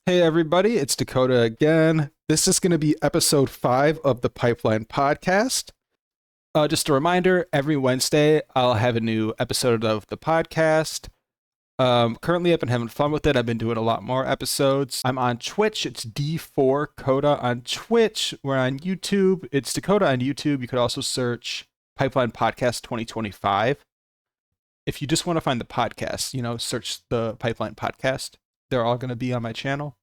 Hey everybody, it's Dakota again. This is going to be episode 5 of the Pipeline Podcast. Just a reminder, every Wednesday I'll have a new episode of the podcast. Currently I've been having fun with it. I've been doing a lot more episodes. I'm on Twitch. It's D4 Coda on Twitch. We're on YouTube. It's Dakota on YouTube. You could also search Pipeline Podcast 2025. If you just want to find the podcast, search the Pipeline Podcast. They're all going to be on my channel.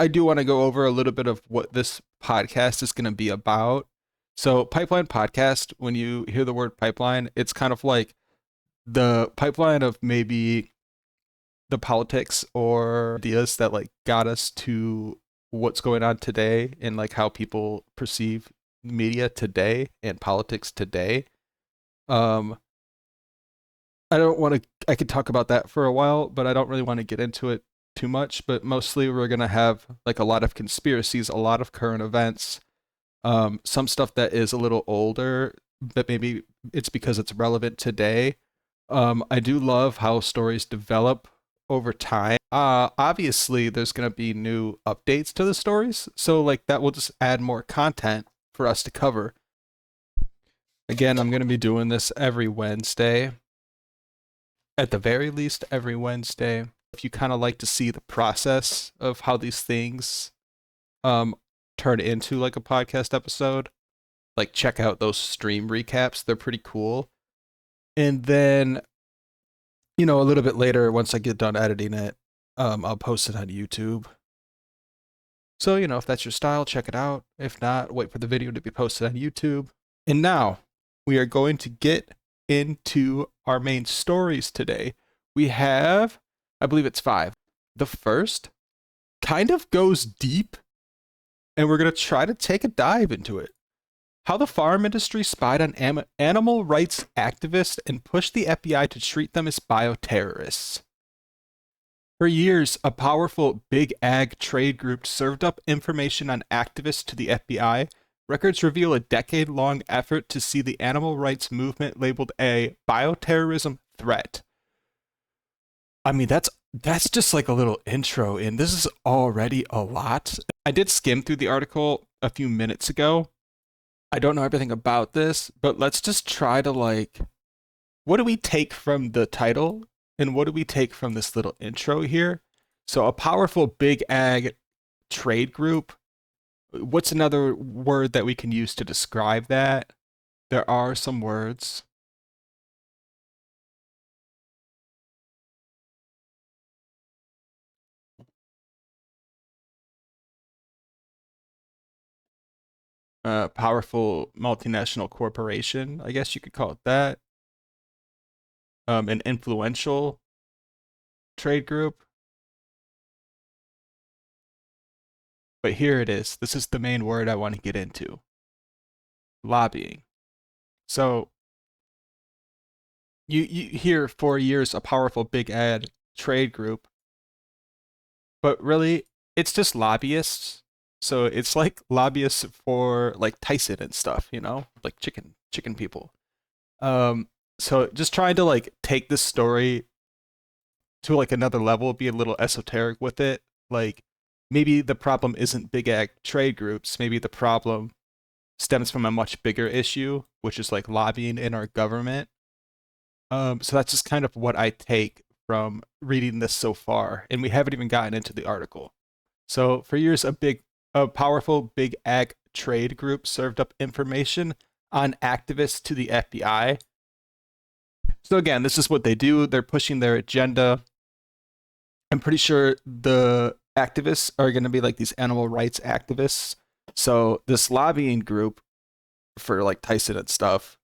I do want to go over a little bit of what this podcast is going to be about. So, Pipeline Podcast, when you hear the word pipeline, it's kind of like the pipeline of maybe the politics or ideas that like got us to what's going on today and like how people perceive media today and politics today. I don't want to, I could talk about that for a while, but I don't really want to get into it too much. But mostly we're going to have like a lot of conspiracies, a lot of current events, some stuff that is a little older, but maybe it's because it's relevant today. I do love how stories develop over time. Obviously, there's going to be new updates to the stories. So like that will just add more content for us to cover. Again, I'm going to be doing this every Wednesday. At the very least, every Wednesday. If you kind of like to see the process of how these things turn into like a podcast episode, like check out those stream recaps. They're pretty cool. And then, a little bit later, once I get done editing it, I'll post it on YouTube. So, if that's your style, check it out. If not, wait for the video to be posted on YouTube. And now we are going to get into our main stories today. We have, I believe it's 5. The first kind of goes deep, and we're going to try to take a dive into it. How the farm industry spied on animal rights activists and pushed the FBI to treat them as bioterrorists. For years, a powerful big ag trade group served up information on activists to the FBI. Records reveal a decade-long effort to see the animal rights movement labeled a bioterrorism threat. I mean, that's just like a little intro, and this is already a lot. I did skim through the article a few minutes ago. I don't know everything about this, but let's just try to like, what do we take from the title, and what do we take from this little intro here? So a powerful big ag trade group. What's another word that we can use to describe that? There are some words. Powerful multinational corporation, I guess you could call it that. An influential trade group. But here it is. This is the main word I want to get into. Lobbying. So you hear for years a powerful big ad trade group, but really it's just lobbyists. So it's like lobbyists for like Tyson and stuff, like chicken people. So just trying to like take this story to like another level, be a little esoteric with it. Like maybe the problem isn't big ag trade groups. Maybe the problem stems from a much bigger issue, which is like lobbying in our government. So that's just kind of what I take from reading this so far, and we haven't even gotten into the article. So for years, a powerful big ag trade group served up information on activists to the FBI. So again, this is what they do. They're pushing their agenda. I'm pretty sure the activists are going to be like these animal rights activists. So this lobbying group for like Tyson and stuff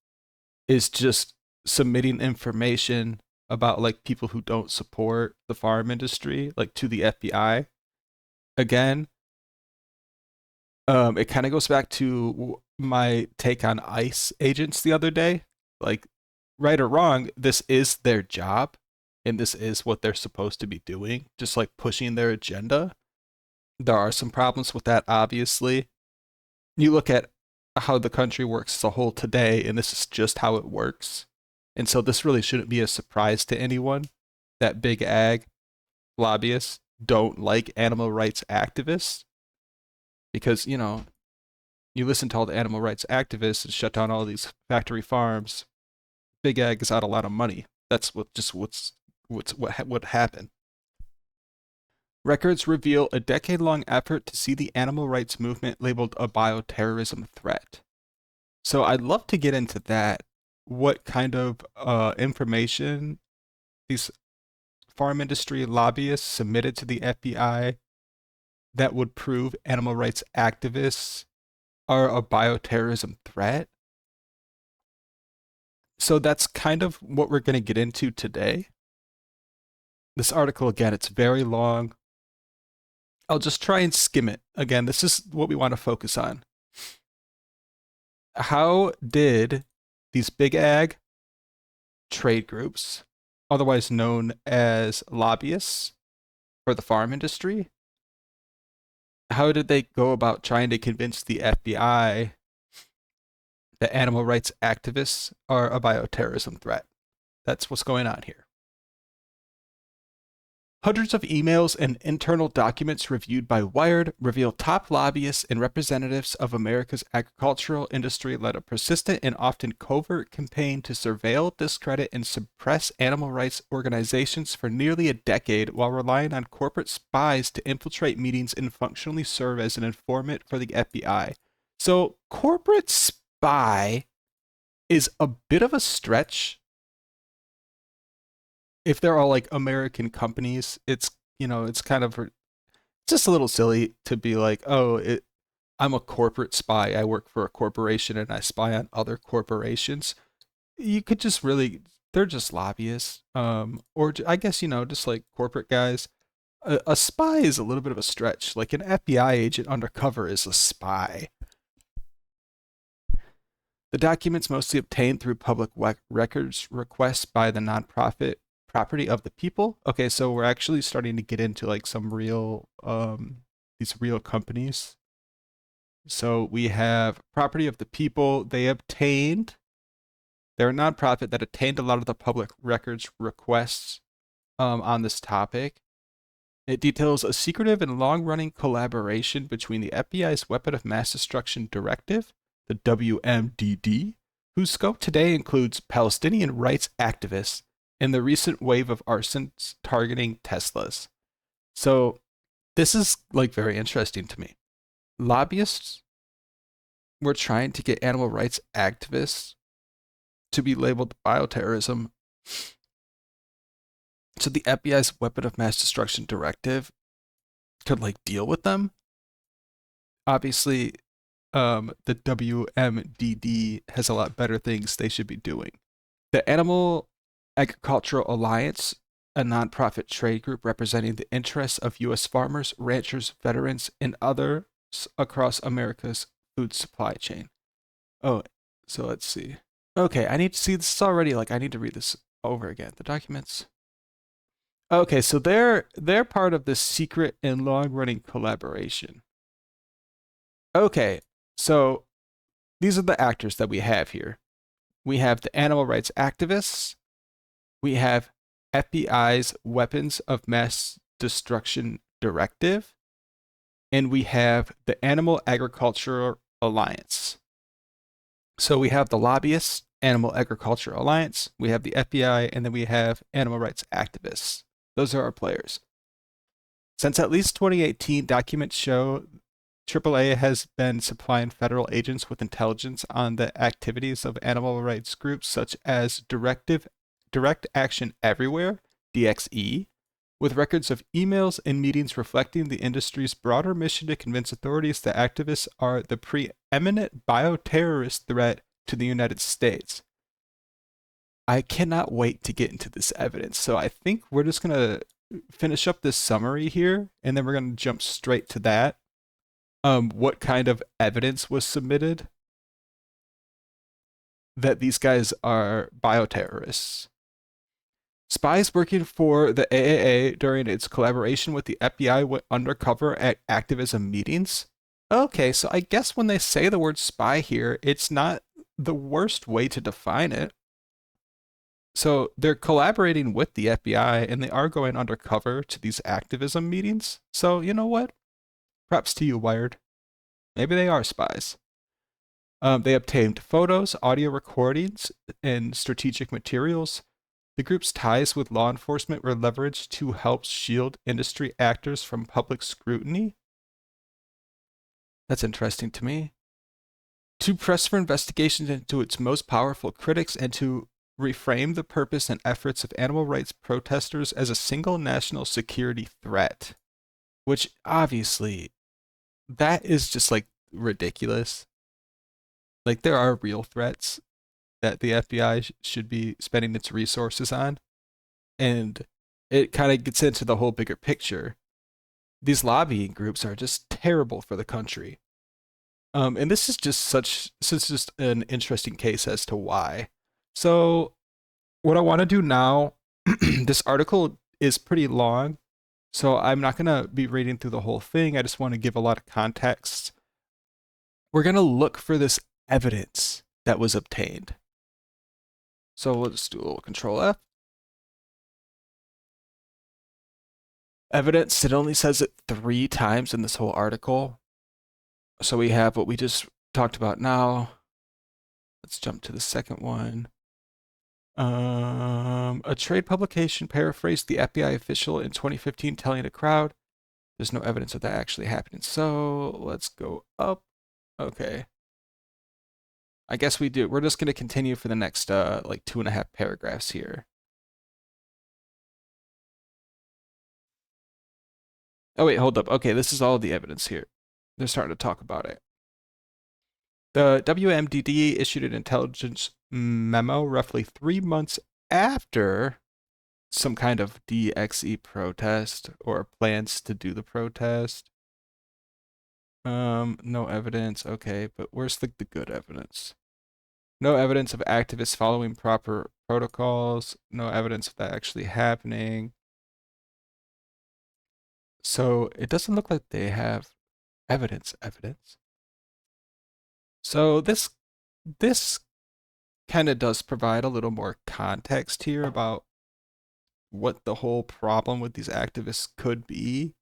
is just submitting information about like people who don't support the farm industry, like to the FBI. Again, it kind of goes back to my take on ICE agents the other day. Like, right or wrong, this is their job, and this is what they're supposed to be doing, just like pushing their agenda. There are some problems with that, obviously. You look at how the country works as a whole today, and this is just how it works. And so this really shouldn't be a surprise to anyone that big ag lobbyists don't like animal rights activists because, you listen to all the animal rights activists and shut down all these factory farms. Big Ag is out a lot of money. That's what happened. Records reveal a decade-long effort to see the animal rights movement labeled a bioterrorism threat. So I'd love to get into that. What kind of information these farm industry lobbyists submitted to the FBI that would prove animal rights activists are a bioterrorism threat. So that's kind of what we're going to get into today. This article, again, it's very long. I'll just try and skim it. Again, this is what we want to focus on. How did these big ag trade groups, otherwise known as lobbyists for the farm industry, how did they go about trying to convince the FBI that animal rights activists are a bioterrorism threat? That's what's going on here. Hundreds of emails and internal documents reviewed by Wired reveal top lobbyists and representatives of America's agricultural industry led a persistent and often covert campaign to surveil, discredit, and suppress animal rights organizations for nearly a decade while relying on corporate spies to infiltrate meetings and functionally serve as an informant for the FBI. So, corporate spy is a bit of a stretch. If they're all like American companies, it's kind of just a little silly to be like, I'm a corporate spy. I work for a corporation and I spy on other corporations. You could just they're just lobbyists, or I guess just like corporate guys. A spy is a little bit of a stretch. Like an FBI agent undercover is a spy. The documents mostly obtained through public records requests by the nonprofit Property of the People. Okay, so we're actually starting to get into like some real these real companies. So we have Property of the People. They're a nonprofit that obtained a lot of the public records requests on this topic. It details a secretive and long-running collaboration between the FBI's Weapon of Mass Destruction Directive, the WMDD, whose scope today includes Palestinian rights activists and the recent wave of arsons targeting Teslas. So this is like very interesting to me. Lobbyists were trying to get animal rights activists to be labeled bioterrorism. So the FBI's Weapon of Mass Destruction Directive could like deal with them. Obviously, the WMDD has a lot better things they should be doing. The Animal Agricultural Alliance, a nonprofit trade group representing the interests of U.S. farmers, ranchers, veterans, and others across America's food supply chain. Oh, so let's see. Okay, I need to see this already. Like, I need to read this over again. The documents. Okay, so they're part of this secret and long-running collaboration. Okay, so these are the actors that we have here. We have the animal rights activists. We have FBI's Weapons of Mass Destruction Directive, and we have the Animal Agriculture Alliance. So we have the lobbyists, Animal Agriculture Alliance, we have the FBI, and then we have animal rights activists. Those are our players. Since at least 2018, documents show AAA has been supplying federal agents with intelligence on the activities of animal rights groups such as Direct Action Everywhere, DXE, with records of emails and meetings reflecting the industry's broader mission to convince authorities that activists are the preeminent bioterrorist threat to the United States. I cannot wait to get into this evidence. So I think we're just going to finish up this summary here, and then we're going to jump straight to that. What kind of evidence was submitted that these guys are bioterrorists? Spies working for the AAA during its collaboration with the FBI went undercover at activism meetings. Okay, so I guess when they say the word spy here, it's not the worst way to define it. So they're collaborating with the FBI and they are going undercover to these activism meetings. So you know what? Props to you, Wired. Maybe they are spies. They obtained photos, audio recordings, and strategic materials. The group's ties with law enforcement were leveraged to help shield industry actors from public scrutiny. That's interesting to me. To press for investigations into its most powerful critics and to reframe the purpose and efforts of animal rights protesters as a single national security threat. Which obviously, that is just like ridiculous. Like, there are real threats that the FBI should be spending its resources on. And it kind of gets into the whole bigger picture. These lobbying groups are just terrible for the country. And this is just an interesting case as to why. So what I want to do now, this article is pretty long, so I'm not going to be reading through the whole thing. I just want to give a lot of context. We're going to look for this evidence that was obtained. So let's do a little Control F. Evidence, it only says it 3 times in this whole article. So we have what we just talked about now. Let's jump to the second one. A trade publication paraphrased the FBI official in 2015 telling a crowd there's no evidence of that actually happening. So let's go up. Okay. I guess we do. We're just going to continue for the next like 2.5 paragraphs here. Oh wait, hold up. Okay, this is all the evidence here. They're starting to talk about it. The WMDD issued an intelligence memo roughly 3 months after some kind of DXE protest or plans to do the protest. No evidence. Okay, but where's the good evidence? No evidence of activists following proper protocols. No evidence of that actually happening. So it doesn't look like they have evidence. So this kind of does provide a little more context here about what the whole problem with these activists could be.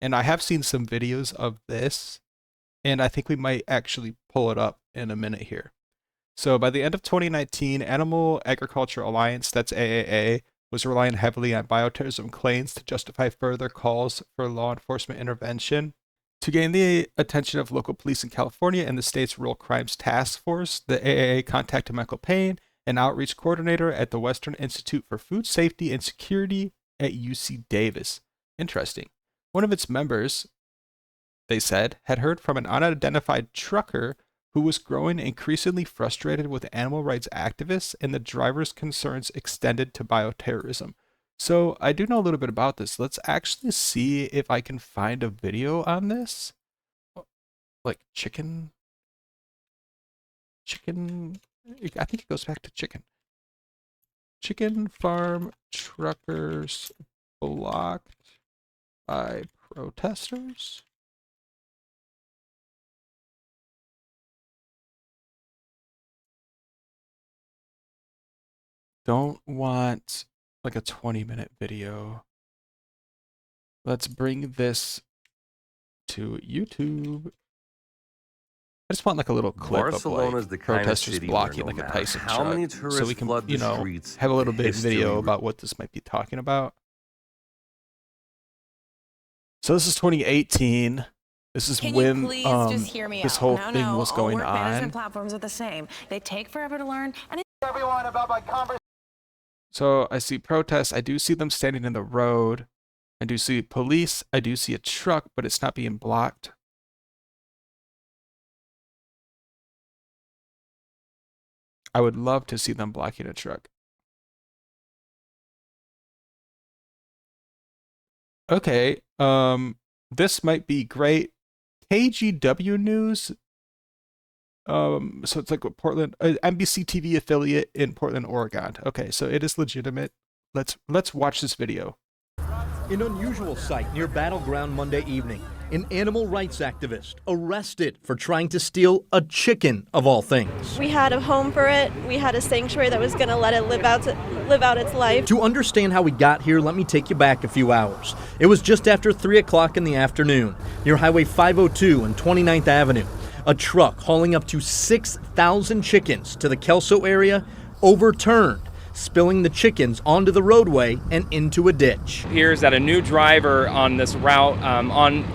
And I have seen some videos of this, and I think we might actually pull it up in a minute here. So by the end of 2019, Animal Agriculture Alliance, that's AAA, was relying heavily on bioterrorism claims to justify further calls for law enforcement intervention. To gain the attention of local police in California and the state's Rural Crimes Task Force, the AAA contacted Michael Payne, an outreach coordinator at the Western Institute for Food Safety and Security at UC Davis. Interesting. One of its members, they said, had heard from an unidentified trucker who was growing increasingly frustrated with animal rights activists, and the driver's concerns extended to bioterrorism. So I do know a little bit about this. Let's actually see if I can find a video on this. Like chicken. I think it goes back to chicken. Chicken farm truckers blocked by protesters. Don't want like a 20-minute video. Let's bring this to YouTube. I just want like a little clip Barcelona's of the like kind of protesters city blocking where like no a Tyson matter how truck, many tourists so we can, flood the you know, streets, have a little bit of video history- about what this might be talking about. So this is 2018. This is Can when you please just hear me this out? whole No, thing no, was all going work management on. platforms are the same. They take forever to learn, and Everyone about my conversation. So I see protests. I do see them standing in the road. I do see police. I do see a truck, but it's not being blocked. I would love to see them blocking a truck. Okay, this might be great. KGW News. So it's like a Portland, NBC TV affiliate in Portland, Oregon. Okay, so it is legitimate. Let's watch this video. An unusual sight near Battleground Monday evening. an animal rights activist arrested for trying to steal a chicken, of all things. We had a home for it. We had a sanctuary that was going to let it live out its life. To understand how we got here, let me take you back a few hours. It was just after 3 o'clock in the afternoon, near Highway 502 and 29th Avenue. A truck hauling up to 6,000 chickens to the Kelso area overturned, spilling the chickens onto the roadway and into a ditch. Appears that a new driver on this route,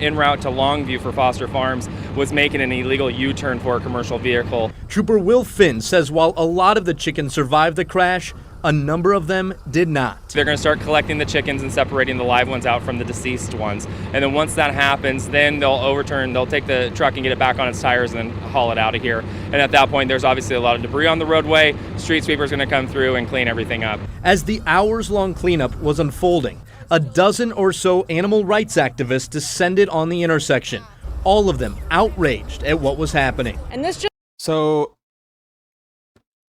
en route to Longview for Foster Farms, was making an illegal U-turn for a commercial vehicle. Trooper Will Finn says while a lot of the chickens survived the crash, a number of them did not. They're going to start collecting the chickens and separating the live ones out from the deceased ones. And then once that happens, then they'll take the truck and get it back on its tires and then haul it out of here. And at that point, there's obviously a lot of debris on the roadway. Street sweeper's going to come through and clean everything up. As the hours-long cleanup was unfolding, a dozen or so animal rights activists descended on the intersection, all of them outraged at what was happening. And this just So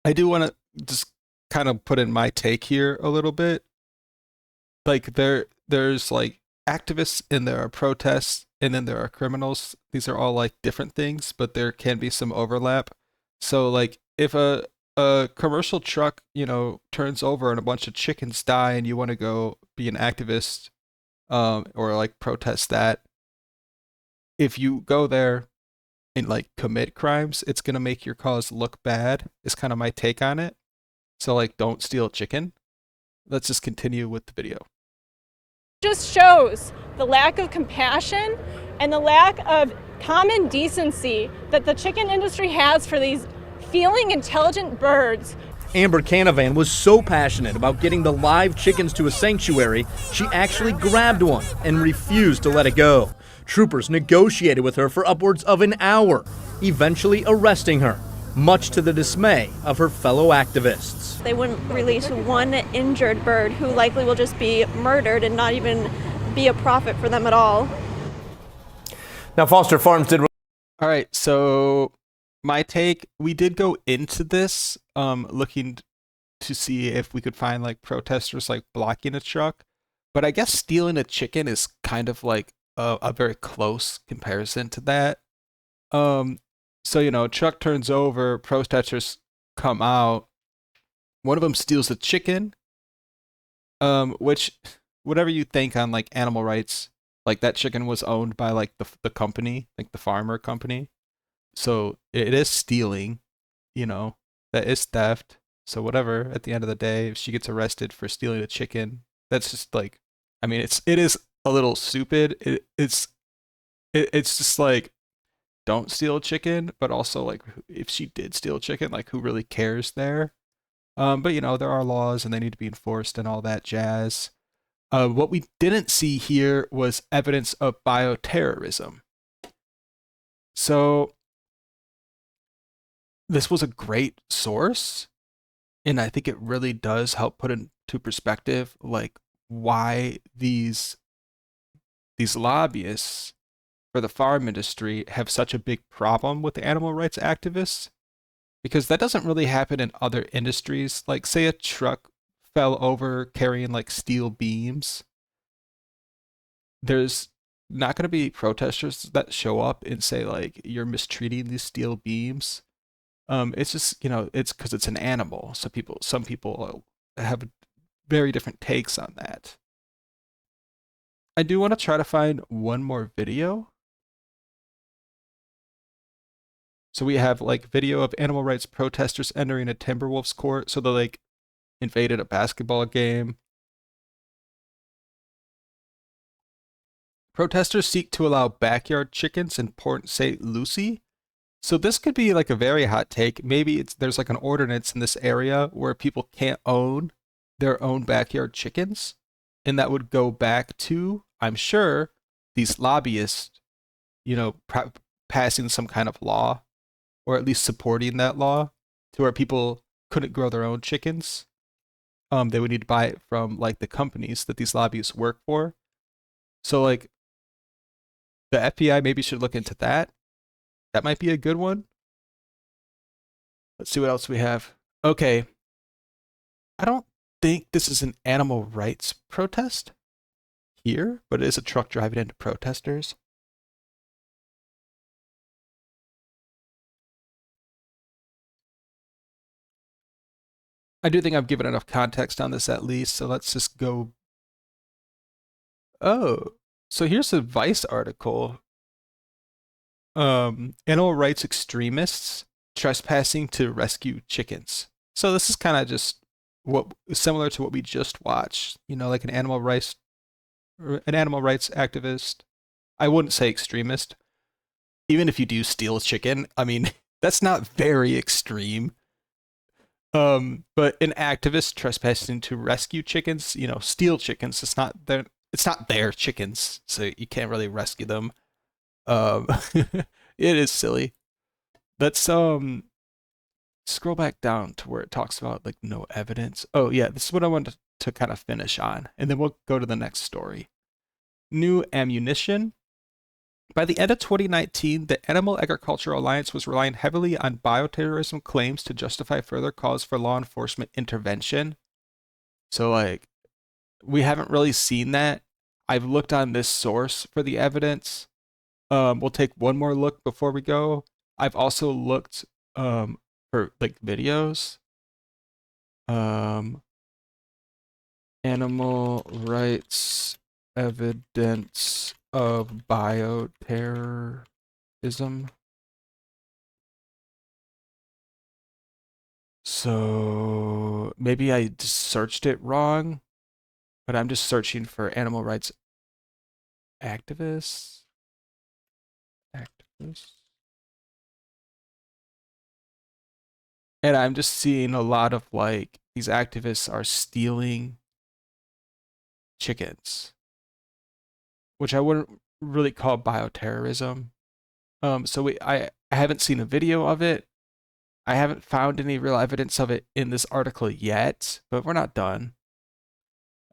I do want to just kind of put in my take here a little bit. Like there's like activists and there are protests and then there are criminals. These are all like different things, but there can be some overlap. So like if a commercial truck, turns over and a bunch of chickens die and you want to go be an activist or like protest that, if you go there and like commit crimes, it's going to make your cause look bad. Is kind of my take on it. So like, don't steal chicken. Let's just continue with the video. just shows the lack of compassion and the lack of common decency that the chicken industry has for these feeling intelligent birds. Amber Canavan was so passionate about getting the live chickens to a sanctuary, she actually grabbed one and refused to let it go. Troopers negotiated with her for upwards of an hour, eventually arresting her, much to the dismay of her fellow activists. They wouldn't release one injured bird who likely will just be murdered and not even be a profit for them at all. Now, Foster Farms did... All right, so my take, we did go into this looking to see if we could find like protesters like blocking a truck, but I guess stealing a chicken is kind of like a very close comparison to that. So, you know, truck turns over, protesters come out, one of them steals a chicken, which, whatever you think on like animal rights, like that chicken was owned by like the company, like the farmer company. So it is stealing, you know, that is theft. So whatever, at the end of the day, if she gets arrested for stealing a chicken, that's just like, I mean, it is a little stupid. It's just like, don't steal a chicken, but also like if she did steal a chicken, like who really cares there? But you know, there are laws and they need to be enforced and all that jazz. What we didn't see here was evidence of bioterrorism. So this was a great source, and I think it really does help put into perspective like why these lobbyists for the farm industry have such a big problem with the animal rights activists, because that doesn't really happen in other industries. Like say a truck fell over carrying like steel beams, there's not going to be protesters that show up and say like you're mistreating these steel beams. It's just, you know, it's because it's an animal. So some people have very different takes on that. I do want to try to find one more video. So we have like video of animal rights protesters entering a Timberwolves court. So they like invaded a basketball game. Protesters seek to allow backyard chickens in Port St. Lucie. So this could be like a very hot take. Maybe there's like an ordinance in this area where people can't own their own backyard chickens. And that would go back to, I'm sure, these lobbyists, you know, passing some kind of law, or at least supporting that law, to where people couldn't grow their own chickens. They would need to buy it from like the companies that these lobbyists work for. So like the FBI maybe should look into that. That might be a good one. Let's see what else we have. Okay. I don't think this is an animal rights protest here, but it is a truck driving into protesters. I do think I've given enough context on this at least, so let's just go. Oh, so here's a Vice article. Animal rights extremists trespassing to rescue chickens. So this is kind of just what similar to what we just watched. You know, like an animal rights activist. I wouldn't say extremist. Even if you do steal a chicken, I mean, that's not very extreme. But an activist trespassing to rescue chickens, you know, steal chickens. It's not their chickens, so you can't really rescue them. It is silly. Let's scroll back down to where it talks about like no evidence. Oh yeah, this is what I wanted to kind of finish on, and then we'll go to the next story. New ammunition. By the end of 2019, the Animal Agriculture Alliance was relying heavily on bioterrorism claims to justify further calls for law enforcement intervention. So like, we haven't really seen that. I've looked on this source for the evidence. We'll take one more look before we go. I've also looked for like videos. Animal rights evidence of bioterrorism. So maybe I just searched it wrong, but I'm just searching for animal rights activists. And I'm just seeing a lot of like these activists are stealing chickens, which I wouldn't really call bioterrorism. So I haven't seen a video of it. I haven't found any real evidence of it in this article yet, but we're not done.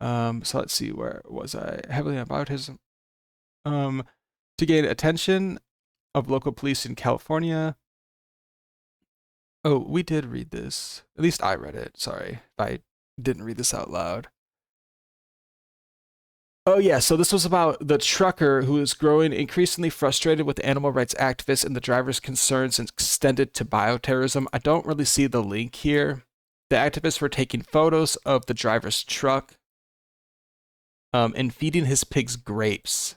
So let's see, where was I? Heavily on bioterrorism. To gain attention of local police in California. Oh, we did read this. At least I read it. Sorry if I didn't read this out loud. Oh yeah, so this was about the trucker who is growing increasingly frustrated with animal rights activists and the driver's concerns extended to bioterrorism. I don't really see the link here. The activists were taking photos of the driver's truck and feeding his pigs grapes.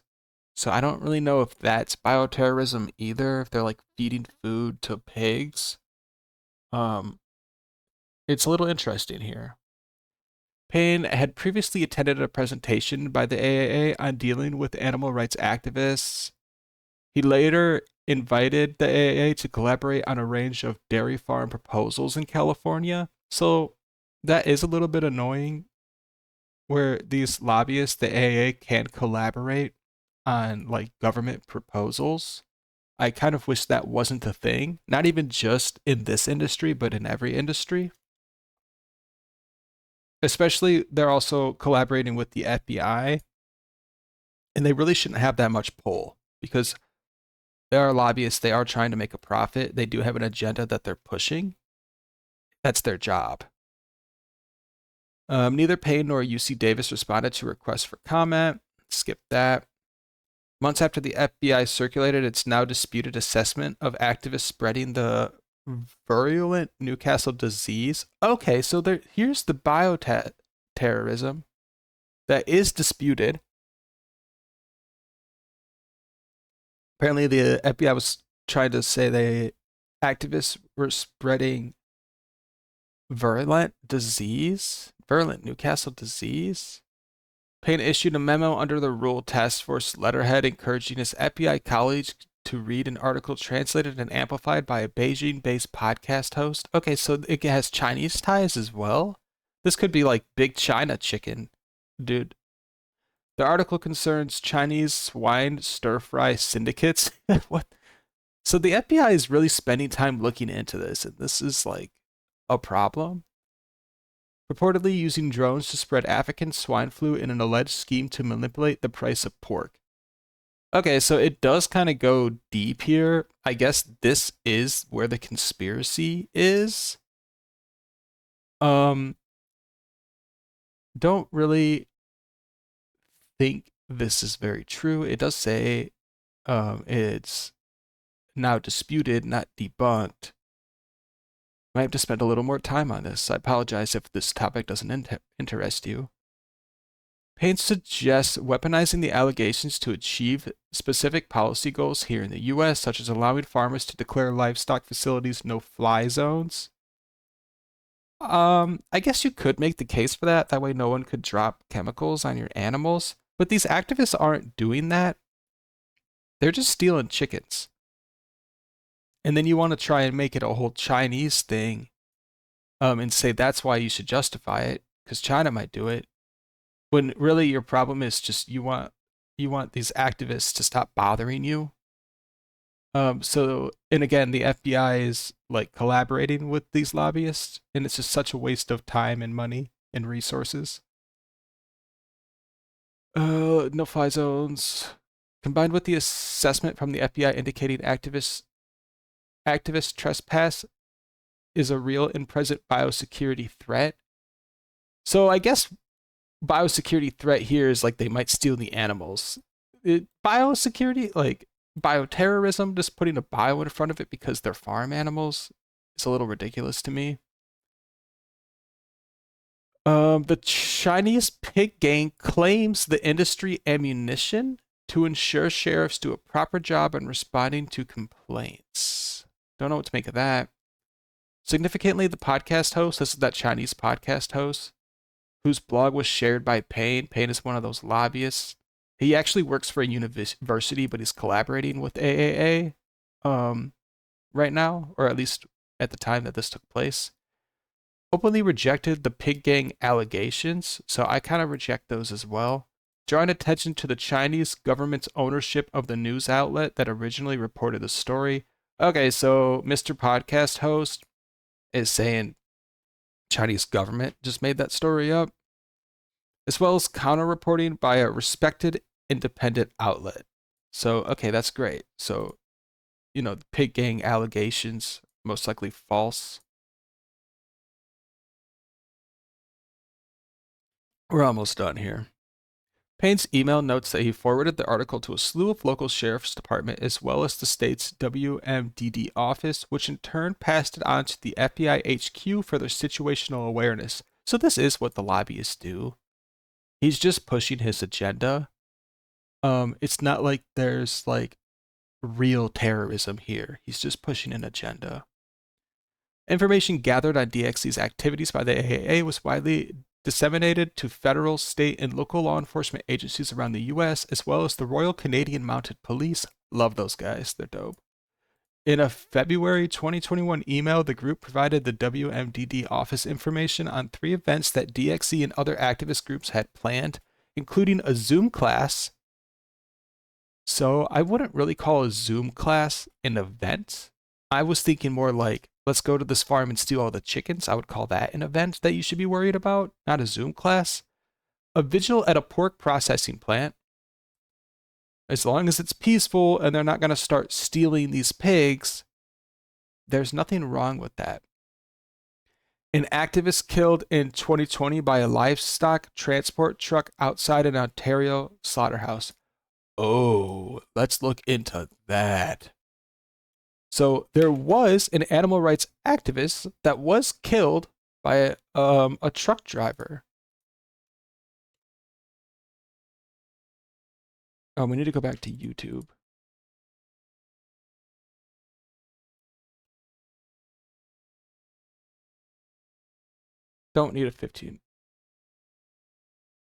So I don't really know if that's bioterrorism either, if they're like feeding food to pigs. It's a little interesting here. Payne had previously attended a presentation by the AAA on dealing with animal rights activists. He later invited the AAA to collaborate on a range of dairy farm proposals in California. So that is a little bit annoying where these lobbyists, the AAA, can collaborate on like government proposals. I kind of wish that wasn't a thing, not even just in this industry, but in every industry. Especially, they're also collaborating with the FBI, and they really shouldn't have that much pull because they are lobbyists. They are trying to make a profit. They do have an agenda that they're pushing. That's their job. Neither Payne nor UC Davis responded to requests for comment. Skip that. Months after the FBI circulated its now disputed assessment of activists spreading the virulent Newcastle disease. Okay, so here's the bioterrorism that is disputed. Apparently, the FBI was trying to say activists were spreading virulent Newcastle disease. Payne issued a memo under the Rule Task Force letterhead encouraging his FBI colleagues to read an article translated and amplified by a Beijing-based podcast host. Okay, so it has Chinese ties as well? This could be like Big China chicken, dude. The article concerns Chinese swine stir-fry syndicates. What? So the FBI is really spending time looking into this, and this is like a problem? Reportedly using drones to spread African swine flu in an alleged scheme to manipulate the price of pork. Okay, so it does kind of go deep here. I guess this is where the conspiracy is. Don't really think this is very true. It does say it's now disputed, not debunked. Might have to spend a little more time on this. I apologize if this topic doesn't interest you. Payne suggests weaponizing the allegations to achieve specific policy goals here in the U.S., such as allowing farmers to declare livestock facilities no-fly zones. I guess you could make the case for that. That way no one could drop chemicals on your animals. But these activists aren't doing that. They're just stealing chickens. And then you want to try and make it a whole Chinese thing, and say that's why you should justify it, because China might do it. When really your problem is just you want these activists to stop bothering you. And again, the FBI is like collaborating with these lobbyists, and it's just such a waste of time and money and resources. No-fly zones. Combined with the assessment from the FBI indicating activist trespass is a real and present biosecurity threat. So I guess biosecurity threat here is like they might steal the animals. Biosecurity, like bioterrorism, just putting a bio in front of it because they're farm animals, is a little ridiculous to me. The Chinese pig gang claims the industry ammunition to ensure sheriffs do a proper job in responding to complaints. Don't know what to make of that. Significantly, the podcast host, this is that Chinese podcast host, whose blog was shared by Payne. Payne is one of those lobbyists. He actually works for a university, but he's collaborating with AAA right now, or at least at the time that this took place. Openly rejected the pig gang allegations, so I kind of reject those as well. Drawing attention to the Chinese government's ownership of the news outlet that originally reported the story. Okay, so Mr. Podcast Host is saying Chinese government just made that story up, as well as counter-reporting by a respected independent outlet. So, okay, that's great. So, the pig gang allegations, most likely false. We're almost done here. Payne's email notes that he forwarded the article to a slew of local sheriff's department as well as the state's WMDD office, which in turn passed it on to the FBI HQ for their situational awareness. So this is what the lobbyists do. He's just pushing his agenda. It's not like there's like real terrorism here. He's just pushing an agenda. Information gathered on DXC's activities by the AAA was widely disseminated to federal, state, and local law enforcement agencies around the U.S., as well as the Royal Canadian Mounted Police. Love those guys. They're dope. In a February 2021 email, the group provided the WMDD office information on 3 events that DXC and other activist groups had planned, including a Zoom class. So I wouldn't really call a Zoom class an event. I was thinking more like, let's go to this farm and steal all the chickens. I would call that an event that you should be worried about, not a Zoom class. A vigil at a pork processing plant. As long as it's peaceful and they're not going to start stealing these pigs, there's nothing wrong with that. An activist killed in 2020 by a livestock transport truck outside an Ontario slaughterhouse. Oh, let's look into that. So there was an animal rights activist that was killed by a truck driver. Oh, we need to go back to YouTube. Don't need a 15.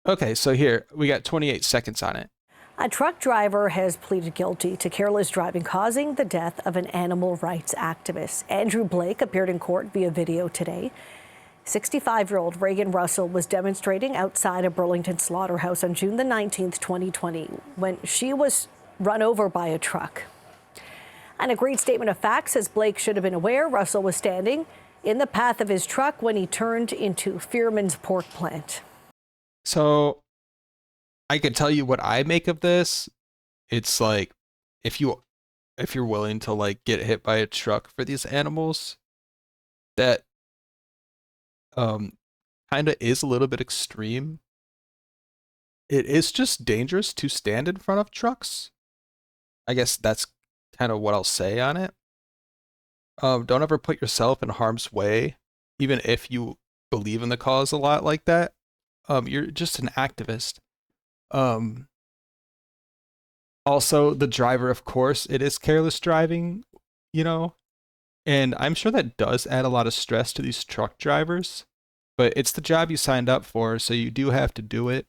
Okay, so here, we got 28 seconds on it. A truck driver has pleaded guilty to careless driving, causing the death of an animal rights activist. Andrew Blake appeared in court via video today. 65-year-old Reagan Russell was demonstrating outside a Burlington slaughterhouse on June the 19th, 2020, when she was run over by a truck. An agreed statement of facts says Blake should have been aware Russell was standing in the path of his truck when he turned into Fearman's pork plant. So I can tell you what I make of this. It's like if you're willing to like get hit by a truck for these animals, that kind of is a little bit extreme. It is just dangerous to stand in front of trucks. I guess that's kind of what I'll say on it. Don't ever put yourself in harm's way, even if you believe in the cause a lot like that. You're just an activist. Um, Also, the driver, of course, it is careless driving, you know, and I'm sure that does add a lot of stress to these truck drivers, but it's the job you signed up for, so you do have to do it.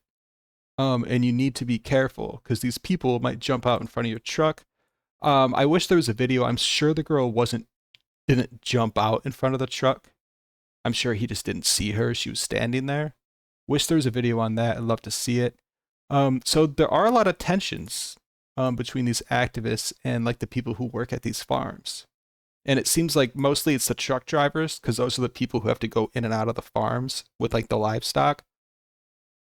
And you need to be careful because these people might jump out in front of your truck. I wish there was a video. I'm sure the girl didn't jump out in front of the truck. I'm sure he just didn't see her. She was standing there. Wish there was a video on that. I'd love to see it. So there are a lot of tensions between these activists and like the people who work at these farms. And it seems like mostly it's the truck drivers because those are the people who have to go in and out of the farms with like the livestock.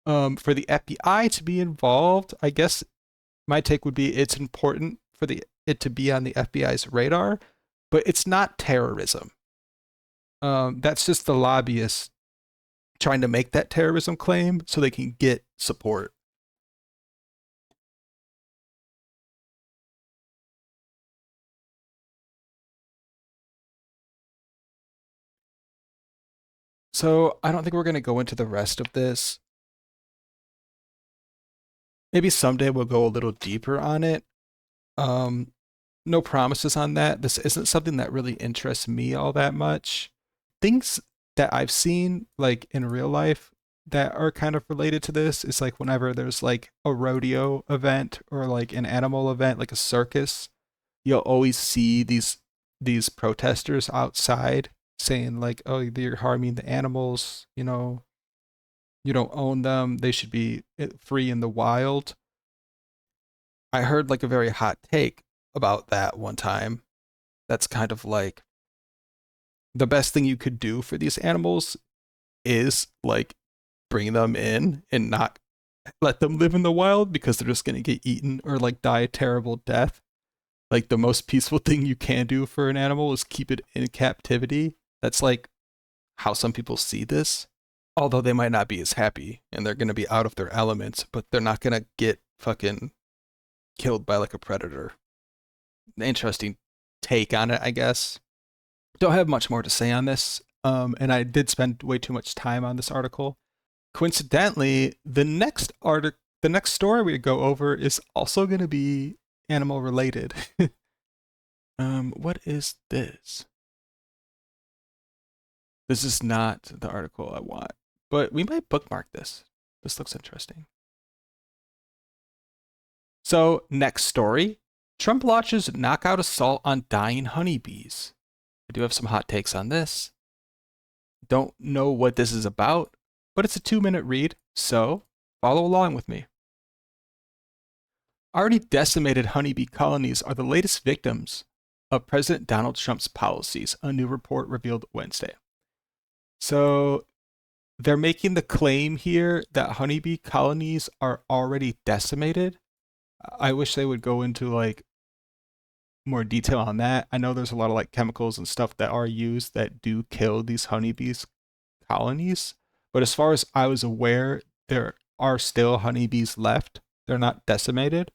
For the FBI to be involved, I guess my take would be it's important for it to be on the FBI's radar, but it's not terrorism. That's just the lobbyists trying to make that terrorism claim so they can get support. So I don't think we're going to go into the rest of this. Maybe someday we'll go a little deeper on it. No promises on that. This isn't something that really interests me all that much. Things that I've seen like in real life that are kind of related to this is like whenever there's like a rodeo event or like an animal event, like a circus, you'll always see these protesters outside saying like, oh, you're harming the animals, you know, you don't own them, they should be free in the wild. I heard like a very hot take about that one time. That's kind of like the best thing you could do for these animals is like bring them in and not let them live in the wild because they're just going to get eaten or like die a terrible death. Like the most peaceful thing you can do for an animal is keep it in captivity. That's like how some people see this. Although they might not be as happy and they're going to be out of their elements, but they're not going to get fucking killed by like a predator. Interesting take on it, I guess. Don't have much more to say on this. And I did spend way too much time on this article. Coincidentally, the next story we go over is also going to be animal related. What is this? This is not the article I want, but we might bookmark this. This looks interesting. So, next story. Trump launches knockout assault on dying honeybees. I do have some hot takes on this. Don't know what this is about, but it's a 2-minute read, so follow along with me. Already decimated honeybee colonies are the latest victims of President Donald Trump's policies, a new report revealed Wednesday. So they're making the claim here that honeybee colonies are already decimated. I wish they would go into like more detail on that. I know there's a lot of like chemicals and stuff that are used that do kill these honeybees colonies, but as far as I was aware, there are still honeybees left. They're not decimated.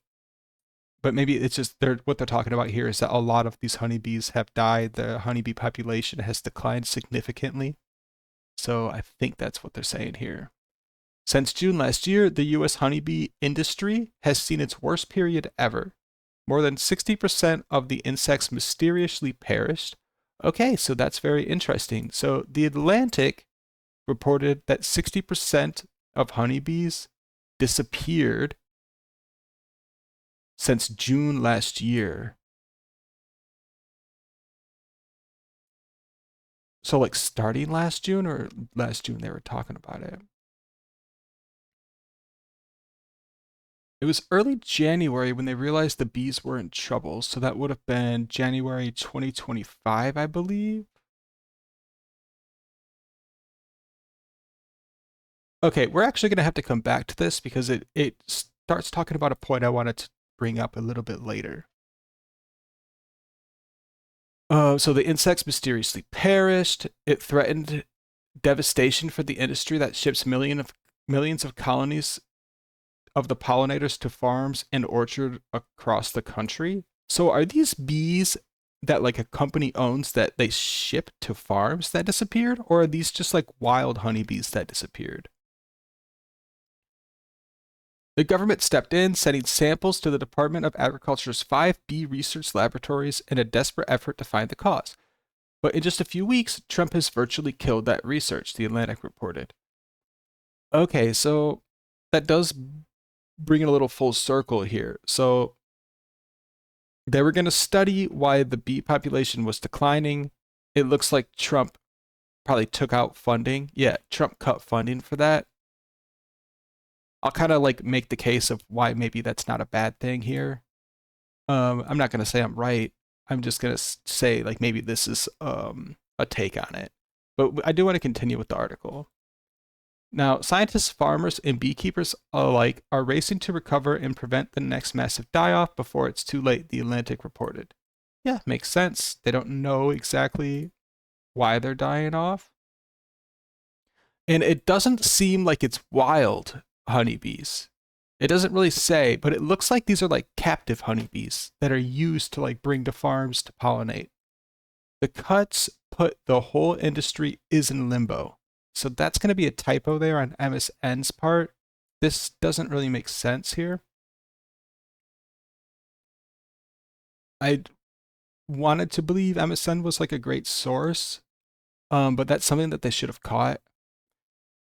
But maybe it's just what they're talking about here is that a lot of these honeybees have died. The honeybee population has declined significantly. So I think that's what they're saying here. Since June last year, the U.S. honeybee industry has seen its worst period ever. More than 60% of the insects mysteriously perished. Okay, so that's very interesting. So The Atlantic reported that 60% of honeybees disappeared since June last year. So like starting last June or last June they were talking about it? It was early January when they realized the bees were in trouble. So that would have been January 2025, I believe. Okay, we're actually going to have to come back to this because it starts talking about a point I wanted to bring up a little bit later. So the insects mysteriously perished. It threatened devastation for the industry that ships millions of colonies of the pollinators to farms and orchards across the country. So are these bees that like a company owns that they ship to farms that disappeared, or are these just like wild honeybees that disappeared? The government stepped in, sending samples to the Department of Agriculture's 5 bee research laboratories in a desperate effort to find the cause. But in just a few weeks, Trump has virtually killed that research, The Atlantic reported. Okay, so that does bring it a little full circle here. So they were going to study why the bee population was declining. It looks like Trump probably took out funding. Yeah, Trump cut funding for that. I'll kind of like make the case of why maybe that's not a bad thing here. I'm not going to say I'm right. I'm just going to say like maybe this is a take on it. But I do want to continue with the article. Now, scientists, farmers, and beekeepers alike are racing to recover and prevent the next massive die-off before it's too late, The Atlantic reported. Yeah, makes sense. They don't know exactly why they're dying off. And it doesn't seem like it's wild honeybees. It doesn't really say, but it looks like these are like captive honeybees that are used to like bring to farms to pollinate. The cuts put the whole industry is in limbo. So that's going to be a typo there on MSN's part. This doesn't really make sense here. I wanted to believe MSN was like a great source, but that's something that they should have caught.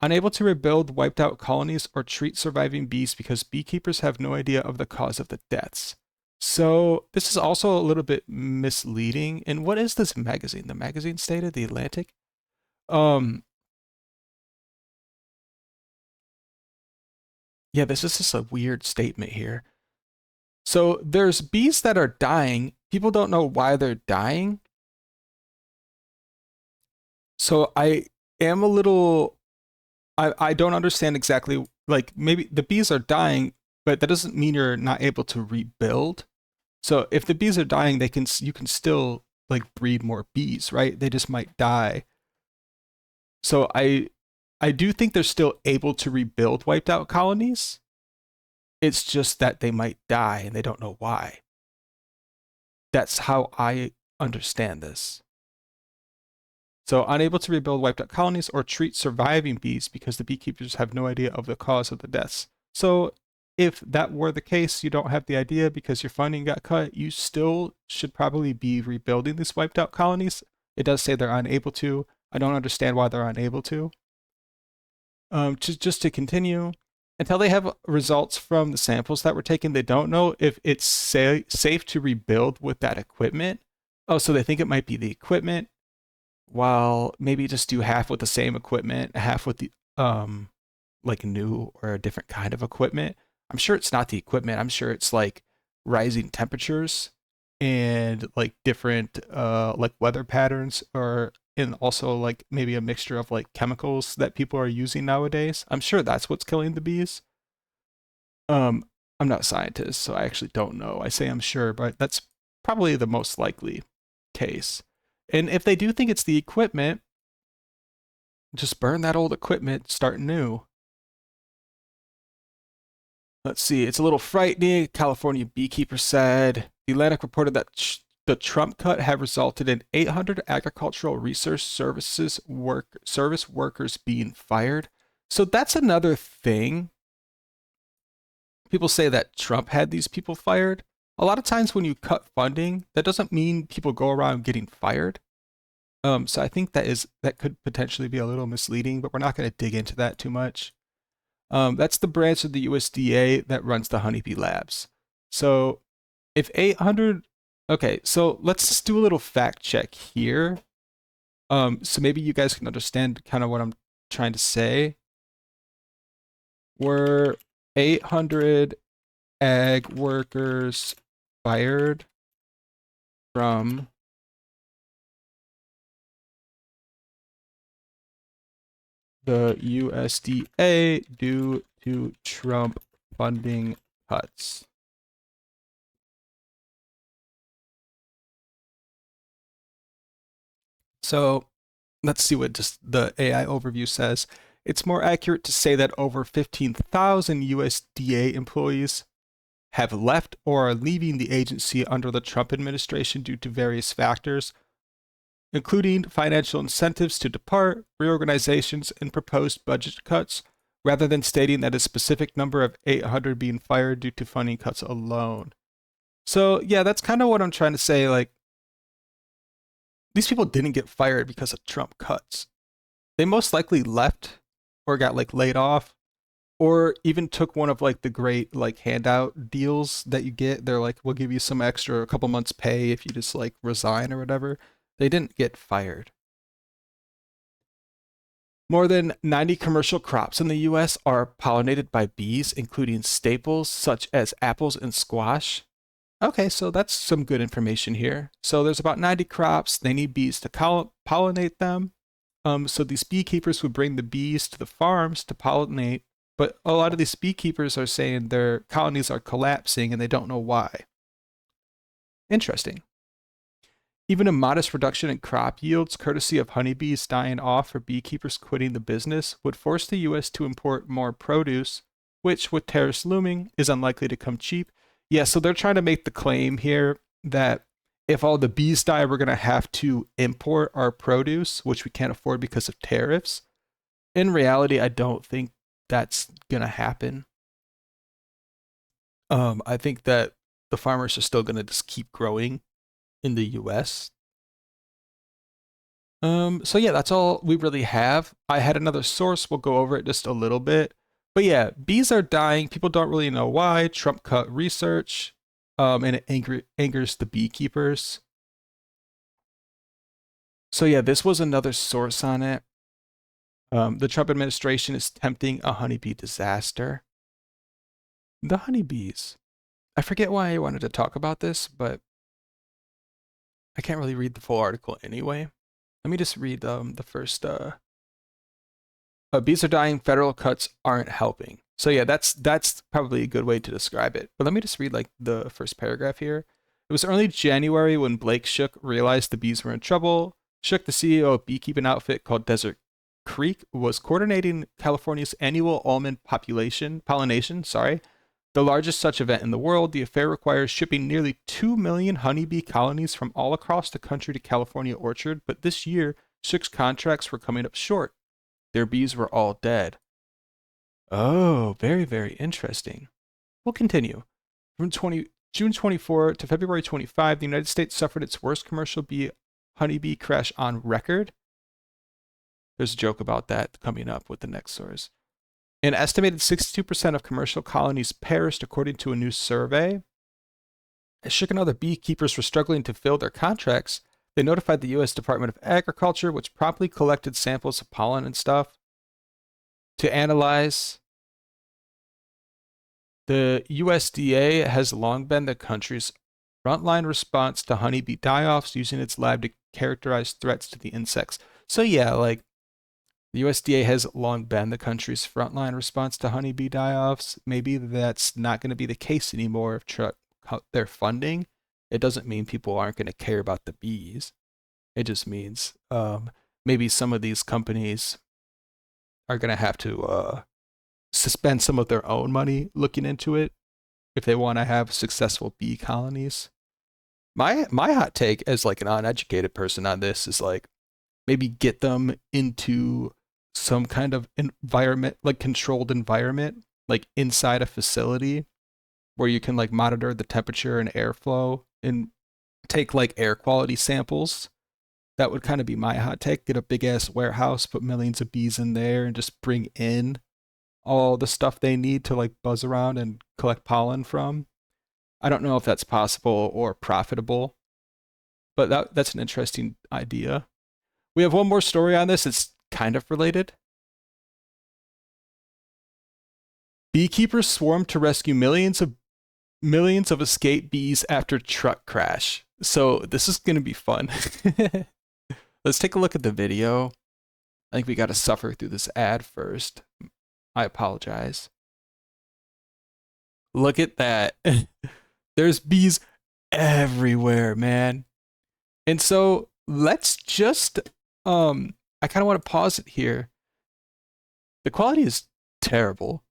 Unable to rebuild wiped out colonies or treat surviving bees because beekeepers have no idea of the cause of the deaths. So this is also a little bit misleading. And what is this magazine? The magazine stated The Atlantic? Yeah, this is just a weird statement here. So there's bees that are dying. People don't know why they're dying. So I am a little... I don't understand exactly, like maybe the bees are dying, but that doesn't mean you're not able to rebuild. So if the bees are dying, you can still like breed more bees, right? They just might die. So I do think they're still able to rebuild wiped out colonies. It's just that they might die and they don't know why. That's how I understand this. So unable to rebuild wiped out colonies or treat surviving bees because the beekeepers have no idea of the cause of the deaths. So if that were the case, you don't have the idea because your funding got cut, you still should probably be rebuilding these wiped out colonies. It does say they're unable to. I don't understand why they're unable to. Just to continue, until they have results from the samples that were taken, they don't know if it's safe to rebuild with that equipment. Oh, so they think it might be the equipment. While maybe just do half with the same equipment, half with the like new or a different kind of equipment. I'm sure it's not the equipment. I'm sure it's like rising temperatures and like different like weather patterns, or and also like maybe a mixture of like chemicals that people are using nowadays. I'm sure that's what's killing the bees. I'm not a scientist, so I actually don't know. I say I'm sure, but that's probably the most likely case. And if they do think it's the equipment, just burn that old equipment, start new. Let's see, it's a little frightening. California beekeeper said. The Atlantic reported that the Trump cut have resulted in 800 agricultural research service workers being fired. So that's another thing. People say that Trump had these people fired. A lot of times when you cut funding, that doesn't mean people go around getting fired. So I think that could potentially be a little misleading, but we're not going to dig into that too much. That's the branch of the USDA that runs the Honeybee labs. So if 800, okay, so let's just do a little fact check here. So maybe you guys can understand kind of what I'm trying to say. Were 800 ag workers fired from the USDA due to Trump funding cuts? So let's see what just the AI overview says. It's more accurate to say that over 15,000 USDA employees have left or are leaving the agency under the Trump administration due to various factors, including financial incentives to depart, reorganizations, and proposed budget cuts, rather than stating that a specific number of 800 being fired due to funding cuts alone. So yeah, that's kind of what I'm trying to say. Like, these people didn't get fired because of Trump cuts. They most likely left or got like laid off, or even took one of like the great like handout deals that you get. They're like, we'll give you some extra, a couple months pay if you just like resign or whatever. They didn't get fired. More than 90 commercial crops in the US are pollinated by bees, including staples such as apples and squash. Okay, so that's some good information here. So there's about 90 crops. They need bees to pollinate them. So these beekeepers would bring the bees to the farms to pollinate, but a lot of these beekeepers are saying their colonies are collapsing and they don't know why. Interesting. Even a modest reduction in crop yields, courtesy of honeybees dying off or beekeepers quitting the business, would force the U.S. to import more produce, which, with tariffs looming, is unlikely to come cheap. Yeah, so they're trying to make the claim here that if all the bees die, we're going to have to import our produce, which we can't afford because of tariffs. In reality, I don't think that's going to happen. I think that the farmers are still going to just keep growing in the US. So yeah, that's all we really have. I had another source. We'll go over it just a little bit. But yeah, bees are dying. People don't really know why. Trump cut research. And it angers the beekeepers. So yeah, this was another source on it. The Trump administration is tempting a honeybee disaster. The honeybees. I forget why I wanted to talk about this, but I can't really read the full article anyway. Let me just read the first. Bees are dying. Federal cuts aren't helping. So yeah, that's probably a good way to describe it. But let me just read like the first paragraph here. It was early January when Blake Shook realized the bees were in trouble. Shook, the CEO of beekeeping outfit called Desert Creek, was coordinating California's annual almond pollination. The largest such event in the world. The affair requires shipping nearly 2 million honeybee colonies from all across the country to California orchard, but this year, Shook's contracts were coming up short. Their bees were all dead. Oh, very, very interesting. We'll continue. From June 24 to February 25, the United States suffered its worst commercial honeybee crash on record. There's a joke about that coming up with the next source. An estimated 62% of commercial colonies perished, according to a new survey. As Shook and other beekeepers were struggling to fill their contracts, they notified the U.S. Department of Agriculture, which promptly collected samples of pollen and stuff to analyze. The USDA has long been the country's frontline response to honeybee die-offs, using its lab to characterize threats to the insects. So yeah, like, the USDA has long been the country's frontline response to honeybee die-offs. Maybe that's not going to be the case anymore if Trump cut their funding. It doesn't mean people aren't going to care about the bees. It just means maybe some of these companies are going to have to suspend some of their own money looking into it if they want to have successful bee colonies. My hot take as like an uneducated person on this is like, maybe get them into some kind of environment, like controlled environment, like inside a facility where you can like monitor the temperature and airflow and take like air quality samples. That would kind of be my hot take. Get a big ass warehouse, put millions of bees in there, and just bring in all the stuff they need to like buzz around and collect pollen from. I don't know if that's possible or profitable, but that's an interesting idea. We have one more story on this. It's kind of related. Beekeepers swarm to rescue millions of escaped bees after truck crash. So this is going to be fun. Let's take a look at the video. I think we got to suffer through this ad first. I apologize. Look at that. There's bees everywhere, man. And so let's just, I kind of want to pause it here. The quality is terrible,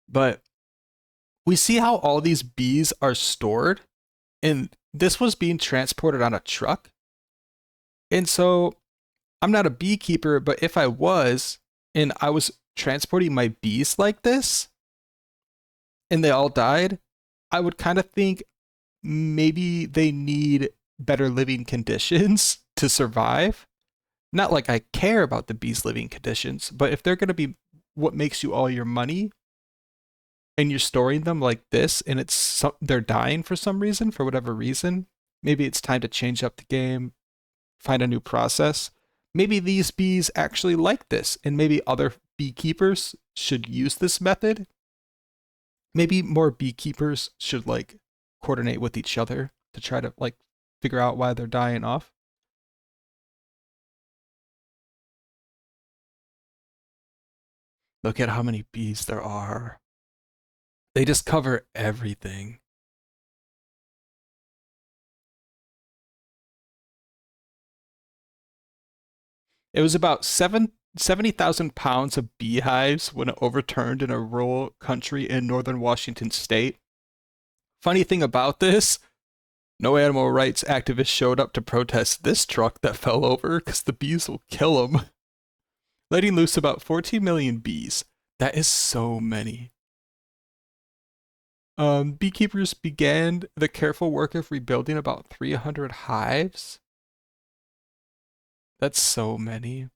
but we see how all these bees are stored, and this was being transported on a truck. And so I'm not a beekeeper, but if I was, and I was transporting my bees like this, and they all died, I would kind of think maybe they need better living conditions to survive. Not like I care about the bees' living conditions, but if they're going to be what makes you all your money, and you're storing them like this, and they're dying for some reason, for whatever reason, maybe it's time to change up the game, find a new process. Maybe these bees actually like this, and maybe other beekeepers should use this method. Maybe more beekeepers should like coordinate with each other to try to like figure out why they're dying off. Look at how many bees there are. They just cover everything. It was about 70,000 pounds of beehives when it overturned in a rural country in northern Washington state. Funny thing about this, no animal rights activists showed up to protest this truck that fell over because the bees will kill them. Letting loose about 14 million bees. That is so many. Beekeepers began the careful work of rebuilding about 300 hives. That's so many.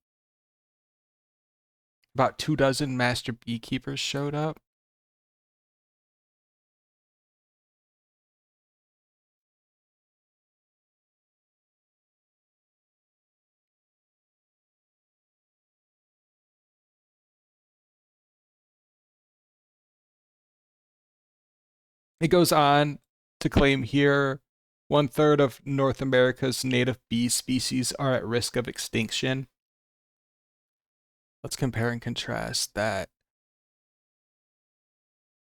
About 24 master beekeepers showed up. It goes on to claim here 1/3 of North America's native bee species are at risk of extinction. Let's compare and contrast that.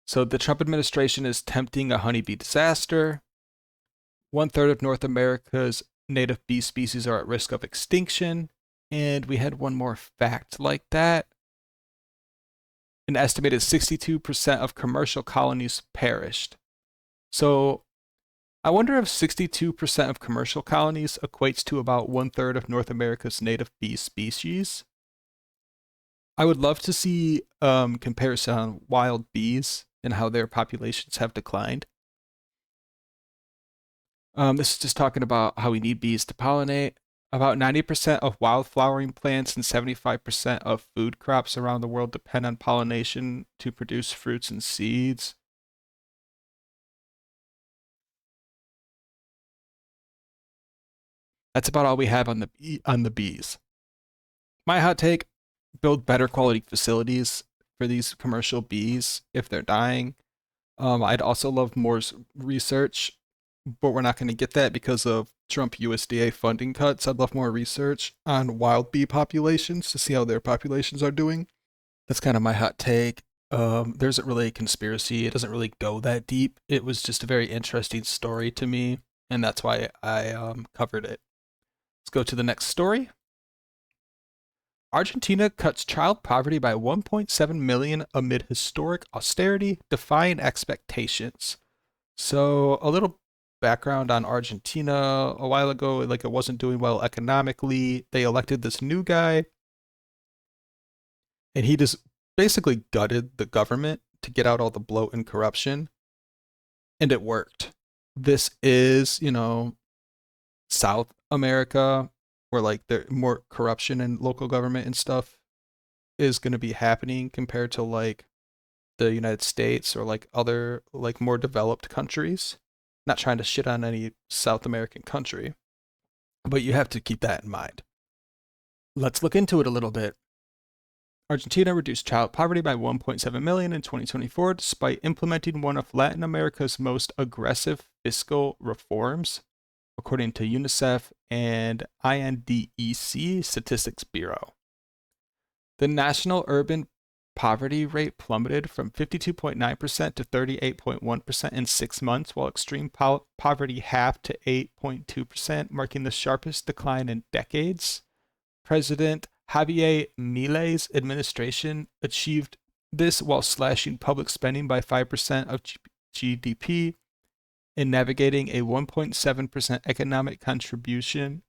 So the Trump administration is tempting a honeybee disaster. 1/3 of North America's native bee species are at risk of extinction. And we had one more fact like that. An estimated 62% of commercial colonies perished. So I wonder if 62% of commercial colonies equates to about 1/3 of North America's native bee species. I would love to see comparison on wild bees and how their populations have declined. This is just talking about how we need bees to pollinate. About 90% of wildflowering plants and 75% of food crops around the world depend on pollination to produce fruits and seeds. That's about all we have on the bees. My hot take, build better quality facilities for these commercial bees if they're dying. I'd also love more research, but we're not going to get that because of Trump USDA funding cuts. I'd love more research on wild bee populations to see how their populations are doing. That's kind of my hot take. There isn't really a conspiracy. It doesn't really go that deep. It was just a very interesting story to me, and that's why I covered it. Let's go to the next story. Argentina cuts child poverty by 1.7 million amid historic austerity, defying expectations. So a little background on Argentina. A while ago, like it wasn't doing well economically. They elected this new guy, and he just basically gutted the government to get out all the bloat and corruption, and it worked. This is, South America, where like there more corruption in local government and stuff is going to be happening compared to like the United States or like other like more developed countries. Not trying to shit on any South American country, but you have to keep that in mind. Let's look into it a little bit. Argentina reduced child poverty by 1.7 million in 2024 despite implementing one of Latin America's most aggressive fiscal reforms, according to UNICEF and INDEC Statistics Bureau. The national urban poverty rate plummeted from 52.9% to 38.1% in 6 months, while extreme poverty halved to 8.2%, marking the sharpest decline in decades. President Javier Milei's administration achieved this while slashing public spending by 5% of GDP and navigating a 1.7% economic contraction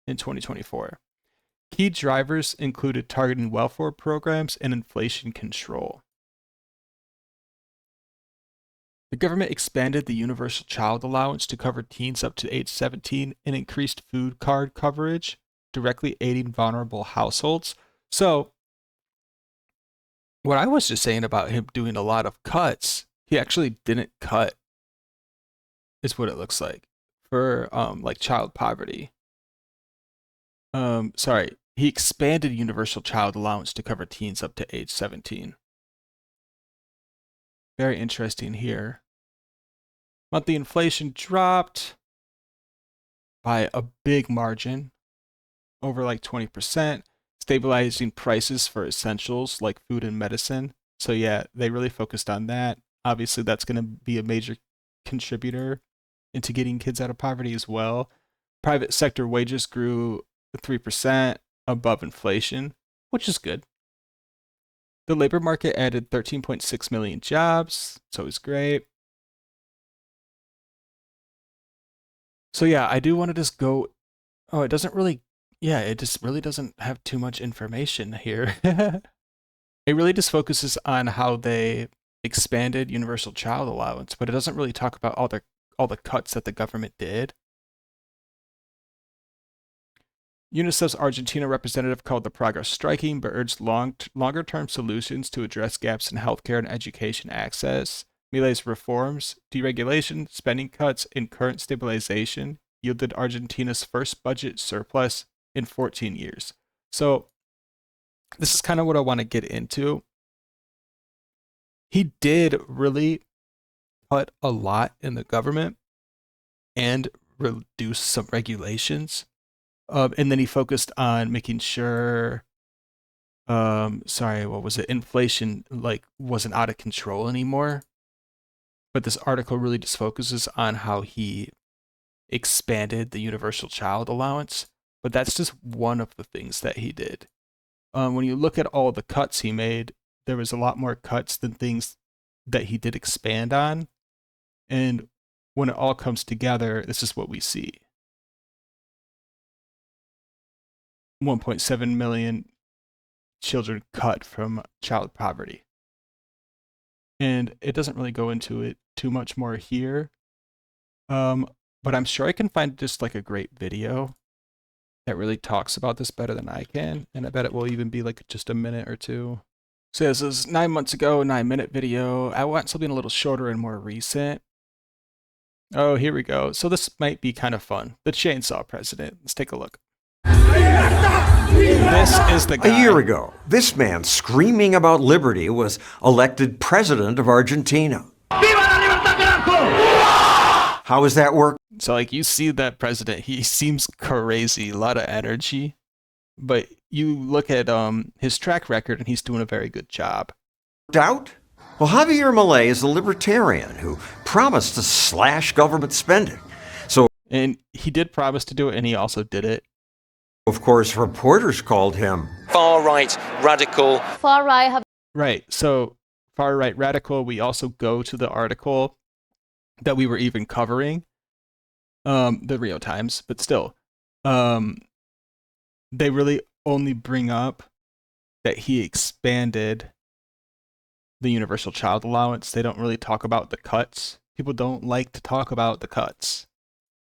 in 2024. Key drivers included targeting welfare programs and inflation control. The government expanded the universal child allowance to cover teens up to age 17 and increased food card coverage, directly aiding vulnerable households. So, what I was just saying about him doing a lot of cuts, he actually didn't cut, is what it looks like, for like child poverty. He expanded universal child allowance to cover teens up to age 17. Very interesting here. Monthly inflation dropped by a big margin, over like 20%, stabilizing prices for essentials like food and medicine. So yeah, they really focused on that. Obviously, that's going to be a major contributor into getting kids out of poverty as well. Private sector wages grew 3% above inflation, which is good. The labor market added 13.6 million jobs, so it's great. So yeah, I do want to just go, it doesn't really, it just really doesn't have too much information here. It really just focuses on how they expanded universal child allowance, but it doesn't really talk about all the cuts that the government did. UNICEF's Argentina representative called the progress striking, but urged longer-term solutions to address gaps in healthcare and education access. Milei's reforms, deregulation, spending cuts, and current stabilization yielded Argentina's first budget surplus in 14 years. So this is kind of what I want to get into. He did really cut a lot in the government and reduce some regulations. And then he focused on making sure, inflation wasn't out of control anymore. But this article really just focuses on how he expanded the universal child allowance. But that's just one of the things that he did. When you look at all the cuts he made, there was a lot more cuts than things that he did expand on. And when it all comes together, this is what we see. 1.7 million children cut from child poverty. And it doesn't really go into it too much more here. But I'm sure I can find just like a great video that really talks about this better than I can. And I bet it will even be like just a minute or two. So this is 9 months ago, 9-minute video. I want something a little shorter and more recent. Oh, here we go. So this might be kind of fun. The chainsaw president. Let's take a look. This is the guy. A year ago, this man screaming about liberty was elected president of Argentina. How does that work? So like you see that president, he seems crazy, a lot of energy. But you look at his track record and he's doing a very good job. Doubt? Well, Javier Milei is a libertarian who promised to slash government spending. And he did promise to do it, and he also did it. Of course, reporters called him far-right radical. Right. So far-right radical, we also go to the article that we were even covering, the Rio Times, but still, they really only bring up that he expanded the universal child allowance. They don't really talk about the cuts. People don't like to talk about the cuts.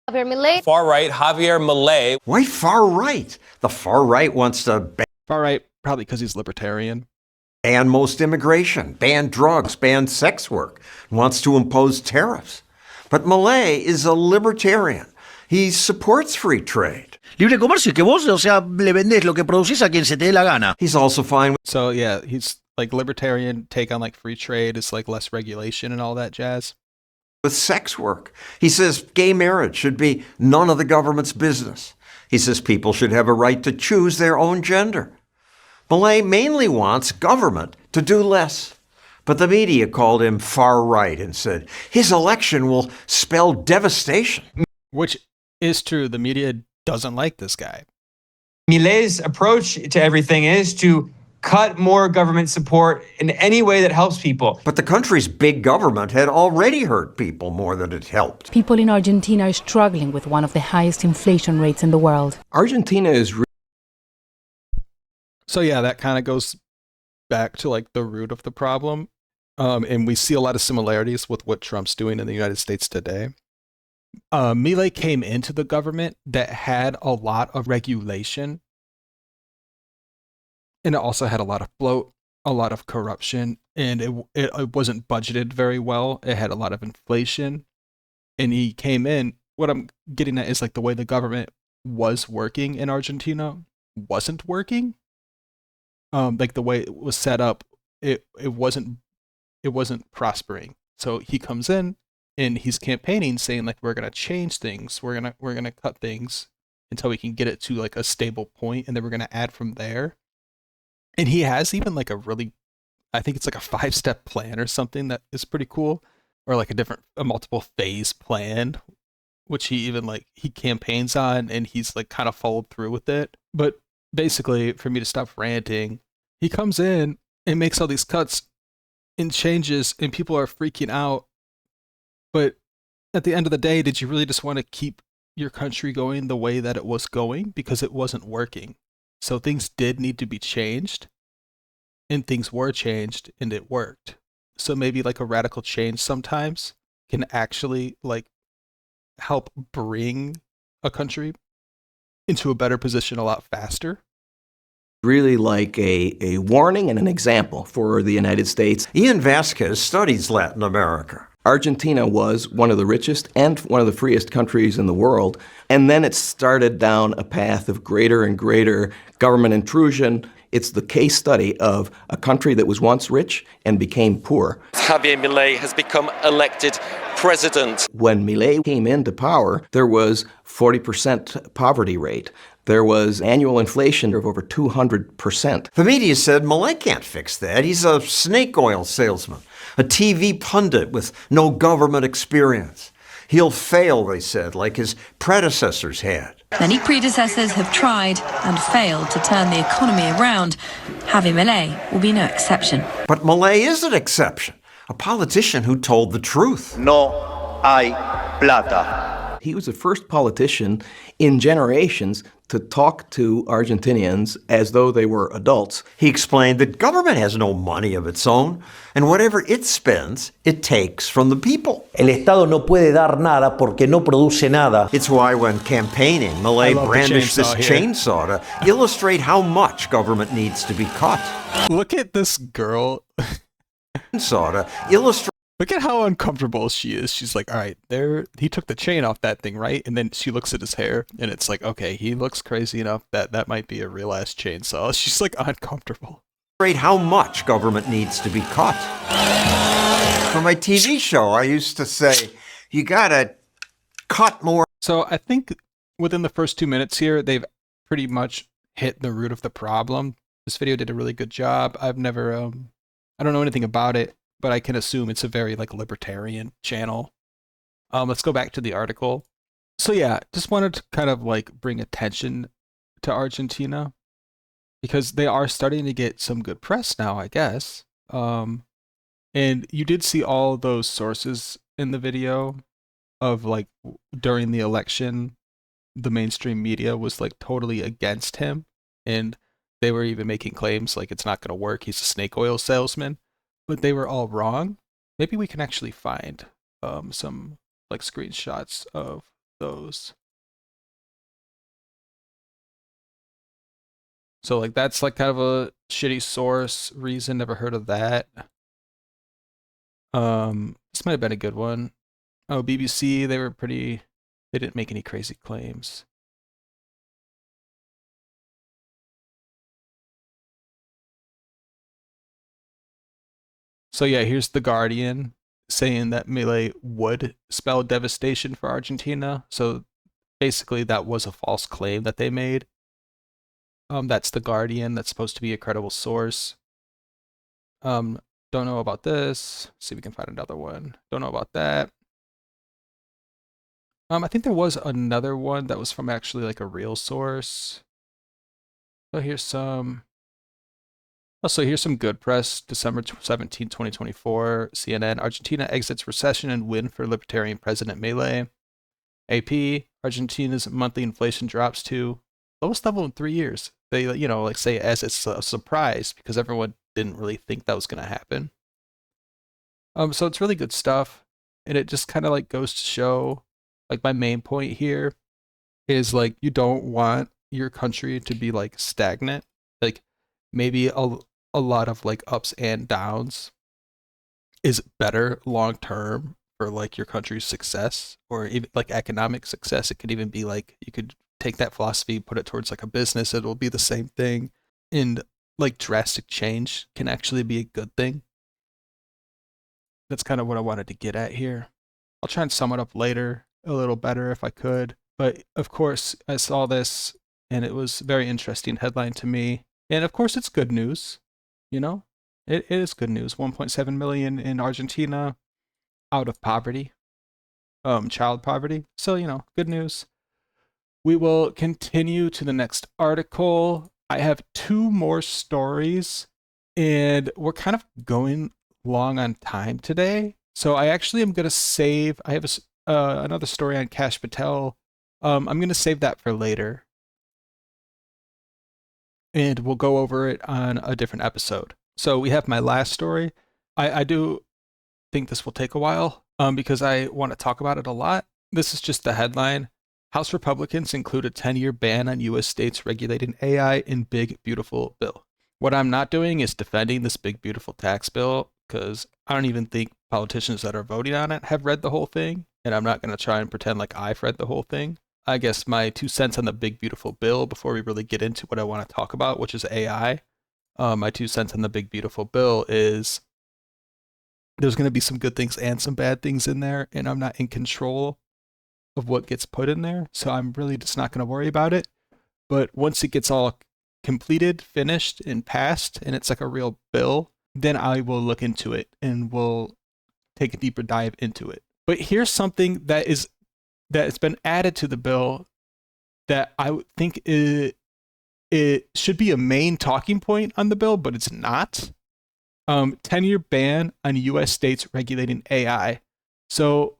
Far-right Javier Milei. Why far-right? The far-right wants to Far-right, probably because he's libertarian. Ban most immigration, ban drugs, ban sex work, wants to impose tariffs. But Milei is a libertarian. He supports free trade. Libre comercio, que vos, o sea, le vendés lo que producís a quien se te dé la gana. He's also fine with... So yeah, he's like libertarian, take on like free trade. It's like less regulation and all that jazz. With sex work. He says gay marriage should be none of the government's business. He says people should have a right to choose their own gender. Milei mainly wants government to do less. But the media called him far-right and said his election will spell devastation. Which is true. The media doesn't like this guy. Milei's approach to everything is to cut more government support in any way that helps people. But the country's big government had already hurt people more than it helped. People in Argentina are struggling with one of the highest inflation rates in the world. Argentina is... So yeah, that kind of goes back to like the root of the problem. And we see a lot of similarities with what Trump's doing in the United States today. Milei came into the government that had a lot of regulation. And it also had a lot of bloat, a lot of corruption, and it wasn't budgeted very well. It had a lot of inflation. And he came in, what I'm getting at is like the way the government was working in Argentina wasn't working. Like the way it was set up, it wasn't prospering. So he comes in and he's campaigning saying like we're gonna change things, we're gonna cut things until we can get it to like a stable point, and then we're gonna add from there. And he has even like I think it's like a 5-step plan or something that is pretty cool, or like a multiple phase plan, which he even like he campaigns on, and he's like kind of followed through with it. But basically, for me to stop ranting, he comes in and makes all these cuts and changes, and people are freaking out. But at the end of the day, did you really just want to keep your country going the way that it was going? Because it wasn't working. So things did need to be changed, and things were changed, and it worked. So maybe like a radical change sometimes can actually like help bring a country into a better position a lot faster. Really like a warning and an example for the United States. Ian Vasquez studies Latin America. Argentina was one of the richest and one of the freest countries in the world, and then it started down a path of greater and greater government intrusion. It's the case study of a country that was once rich and became poor. Javier Milei has become elected president. When Milei came into power, there was 40% poverty rate. There was annual inflation of over 200%. The media said Milei can't fix that. He's a snake oil salesman, a TV pundit with no government experience. He'll fail, they said, like his predecessors had. Many predecessors have tried and failed to turn the economy around. Javier Milei will be no exception. But Milei is an exception, a politician who told the truth. No hay plata. He was the first politician in generations to talk to Argentinians as though they were adults. He explained that government has no money of its own, and whatever it spends, it takes from the people. El Estado no puede dar nada porque no produce nada. It's why when campaigning, Milei brandished this chainsaw to illustrate how much government needs to be cut. Look at this girl. Chainsaw to illustrate. Look at how uncomfortable she is. She's like, all right, there, he took the chain off that thing, right? And then she looks at his hair, and it's like, okay, he looks crazy enough that might be a real-ass chainsaw. She's like uncomfortable. How much government needs to be cut. For my TV show, I used to say, you gotta cut more. So I think within the first 2 minutes here, they've pretty much hit the root of the problem. This video did a really good job. I've never, I don't know anything about it, but I can assume it's a very like libertarian channel. Let's go back to the article. So yeah, just wanted to kind of like bring attention to Argentina because they are starting to get some good press now, I guess. And you did see all those sources in the video of like during the election, the mainstream media was like totally against him. And they were even making claims like it's not going to work. He's a snake oil salesman. But they were all wrong. Maybe we can actually find some like screenshots of those. So like that's like kind of a shitty source reason. Never heard of that. This might have been a good one. Oh, BBC. They didn't make any crazy claims. So yeah, here's The Guardian saying that Milei would spell devastation for Argentina. So basically that was a false claim that they made. That's The Guardian. That's supposed to be a credible source. Don't know about this. Let's see if we can find another one. Don't know about that. I think there was another one that was from actually like a real source. So here's some. Also, here's some good press. December 17, 2024, CNN, Argentina exits recession and win for Libertarian President Milei. AP, Argentina's monthly inflation drops to lowest level in 3 years. They, like say as it's a surprise because everyone didn't really think that was going to happen. So it's really good stuff. And it just kind of like goes to show, like my main point here is like, you don't want your country to be like stagnant. Like maybe a lot of like ups and downs is better long term for like your country's success or even like economic success. It could even be like you could take that philosophy, put it towards like a business, it'll be the same thing. And like drastic change can actually be a good thing. That's kind of what I wanted to get at here. I'll try and sum it up later a little better if I could. But of course, I saw this and it was a very interesting headline to me. And of course, it's good news. You know, it is good news. 1.7 million in Argentina out of poverty, child poverty. So, good news. We will continue to the next article. I have 2 more stories and we're kind of going long on time today. So I actually am going to save, I have another story on Kash Patel. I'm going to save that for later. And we'll go over it on a different episode. So we have my last story. I do think this will take a while because I want to talk about it a lot. This is just the headline. House Republicans include a 10-year ban on U.S. states regulating AI in Big Beautiful Bill. What I'm not doing is defending this big beautiful tax bill because I don't even think politicians that are voting on it have read the whole thing. And I'm not going to try and pretend like I've read the whole thing. I guess my 2 cents on the big beautiful bill before we really get into what I want to talk about, which is AI. My 2 cents on the big beautiful bill is there's going to be some good things and some bad things in there, and I'm not in control of what gets put in there, so I'm really just not going to worry about it. But once it gets all completed, finished, and passed, and it's like a real bill, then I will look into it and we'll take a deeper dive into it. But here's something that's been added to the bill that I think it should be a main talking point on the bill, but it's not. 10-year ban on U.S. states regulating AI. So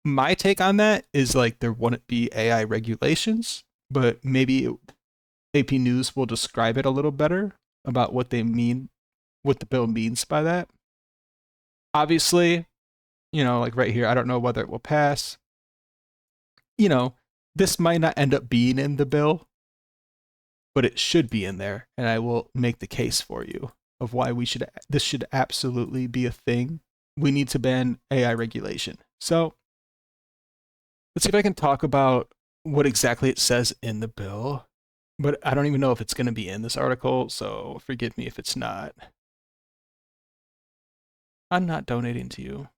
my take on that is like there wouldn't be AI regulations, but maybe AP News will describe it a little better about what they mean, what the bill means by that. Obviously, like right here, I don't know whether it will pass. This might not end up being in the bill, but it should be in there, and I will make the case for you of why this should absolutely be a thing. We need to ban AI regulation. So let's see if I can talk about what exactly it says in the bill, but I don't even know if it's going to be in this article, so forgive me if it's not. I'm not donating to you.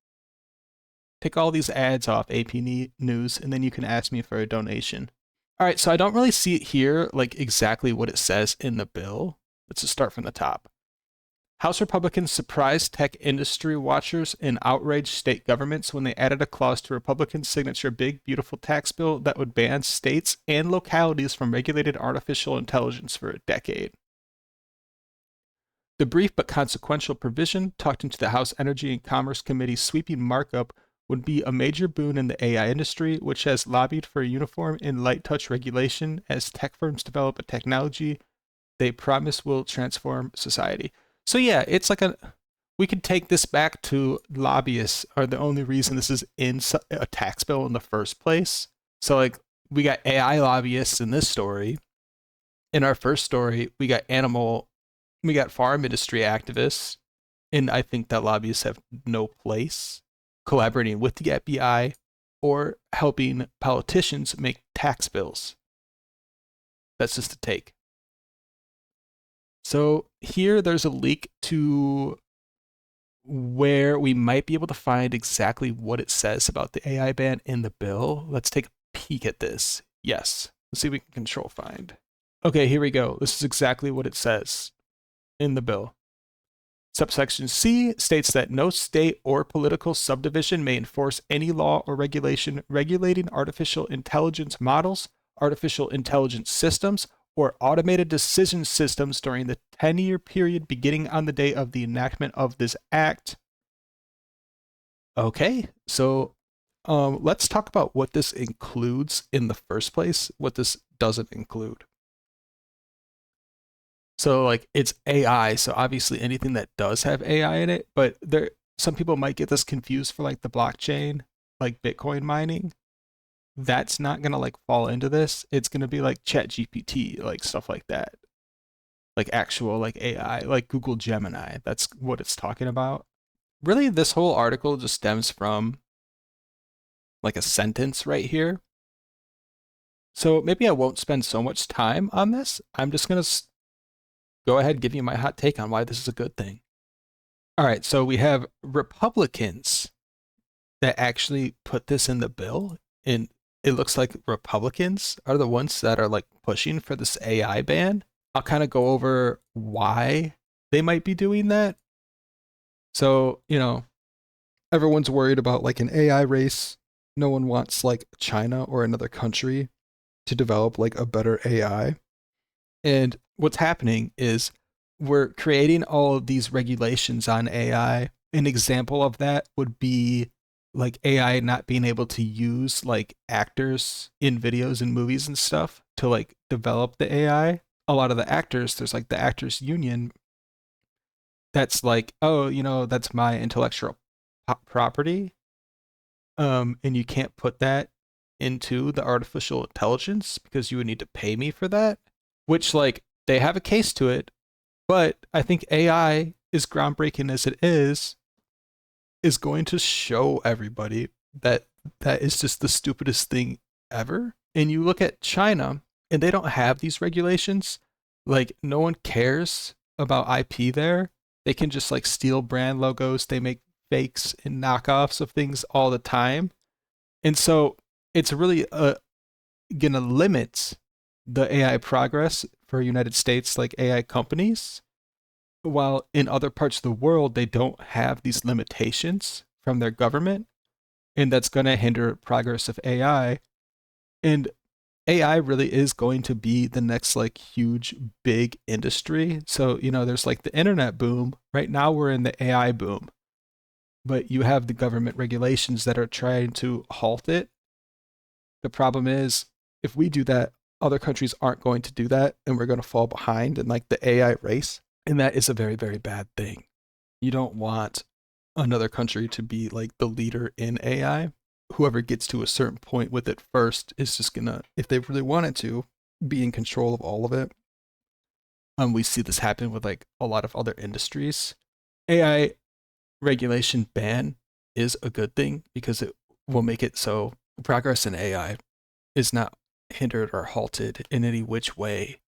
Take all these ads off AP News, and then you can ask me for a donation. All right, so I don't really see it here, like exactly what it says in the bill. Let's just start from the top. House Republicans surprised tech industry watchers and outraged state governments when they added a clause to Republican signature big beautiful tax bill that would ban states and localities from regulated artificial intelligence for a decade. The brief but consequential provision, tucked into the House Energy and Commerce Committee's sweeping markup, would be a major boon in the AI industry, which has lobbied for a uniform and light touch regulation as tech firms develop a technology they promise will transform society. So yeah, it's like we could take this back to lobbyists are the only reason this is in a tax bill in the first place. So like we got AI lobbyists in this story. In our first story, we got farm industry activists, and I think that lobbyists have no place collaborating with the FBI or helping politicians make tax bills. That's just a take. So here there's a leak to where we might be able to find exactly what it says about the AI ban in the bill. Let's take a peek at this. Yes. Let's see if we can control find. Okay, here we go. This is exactly what it says in the bill. Subsection C states that no state or political subdivision may enforce any law or regulation regulating artificial intelligence models, artificial intelligence systems, or automated decision systems during the 10-year period beginning on the day of the enactment of this act. Okay, so let's talk about what this includes in the first place, what this doesn't include. So like it's AI, so obviously anything that does have AI in it, but some people might get this confused for like the blockchain, like Bitcoin mining. That's not gonna like fall into this. It's gonna be like ChatGPT, like stuff like that. Like actual like AI, like Google Gemini. That's what it's talking about. Really, this whole article just stems from like a sentence right here. So maybe I won't spend so much time on this. I'm just gonna go ahead and give you my hot take on why this is a good thing. All right, so we have Republicans that actually put this in the bill, and it looks like Republicans are the ones that are like pushing for this AI ban. I'll kind of go over why they might be doing that. So, you know, everyone's worried about like an AI race. No one wants like China or another country to develop like a better AI. And what's happening is we're creating all of these regulations on AI. An example of that would be like AI not being able to use like actors in videos and movies and stuff to like develop the AI. A lot of the actors, there's like the actors union that's like, oh, you know, that's my intellectual property. And you can't put that into the artificial intelligence because you would need to pay me for that, which like they have a case to it. But I think AI, as groundbreaking as it is going to show everybody that that is just the stupidest thing ever. And you look at China, and they don't have these regulations. Like, no one cares about IP there. They can just like steal brand logos. They make fakes and knockoffs of things all the time. And so it's really gonna limit the AI progress for United States, like AI companies, while in other parts of the world, they don't have these limitations from their government, and that's going to hinder progress of AI. And AI really is going to be the next like huge, big industry. So, you know, there's like the internet boom. Right now we're in the AI boom, but you have the government regulations that are trying to halt it. The problem is if we do that, other countries aren't going to do that, and we're going to fall behind in like the AI race. And that is a very, very bad thing. You don't want another country to be like the leader in AI. Whoever gets to a certain point with it first is just gonna, if they really wanted to, be in control of all of it. We see this happen with like a lot of other industries. AI regulation ban is a good thing because it will make it so progress in AI is not hindered or halted in any which way.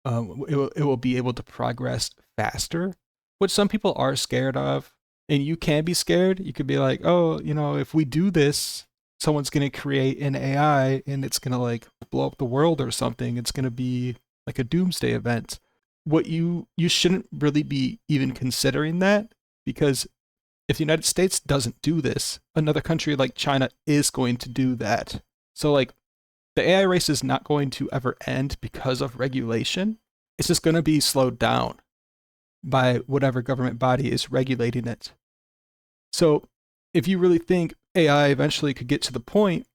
It will be able to progress faster, which some people are scared of. And you can be scared. You could be like, oh, you know, if we do this, someone's going to create an AI and it's going to like blow up the world or something. It's going to be like a doomsday event. What you shouldn't really be even considering that, because if the United States doesn't do this, another country like China is going to do that. So like, the AI race is not going to ever end because of regulation. It's just going to be slowed down by whatever government body is regulating it. So if you really think AI eventually could get to the point,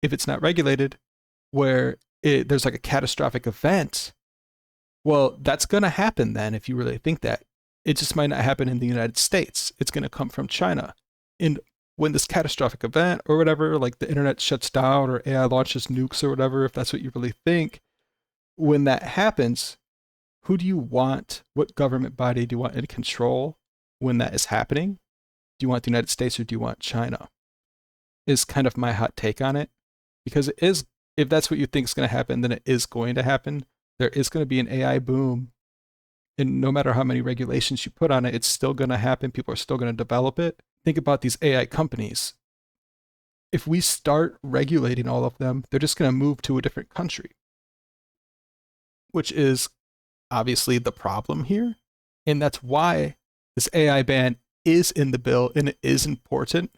if it's not regulated, where there's like a catastrophic event, well, that's going to happen then if you really think that. It just might not happen in the United States. It's going to come from China. And when this catastrophic event or whatever, like the internet shuts down or AI launches nukes or whatever, if that's what you really think, when that happens, who do you want? What government body do you want in control when that is happening? Do you want the United States or do you want China? Is kind of my hot take on it. Because it is, if that's what you think is going to happen, then it is going to happen. There is going to be an AI boom. And no matter how many regulations you put on it, it's still going to happen. People are still going to develop it. Think about these AI companies. If we start regulating all of them, they're just going to move to a different country, which is obviously the problem here. And that's why this AI ban is in the bill and it is important.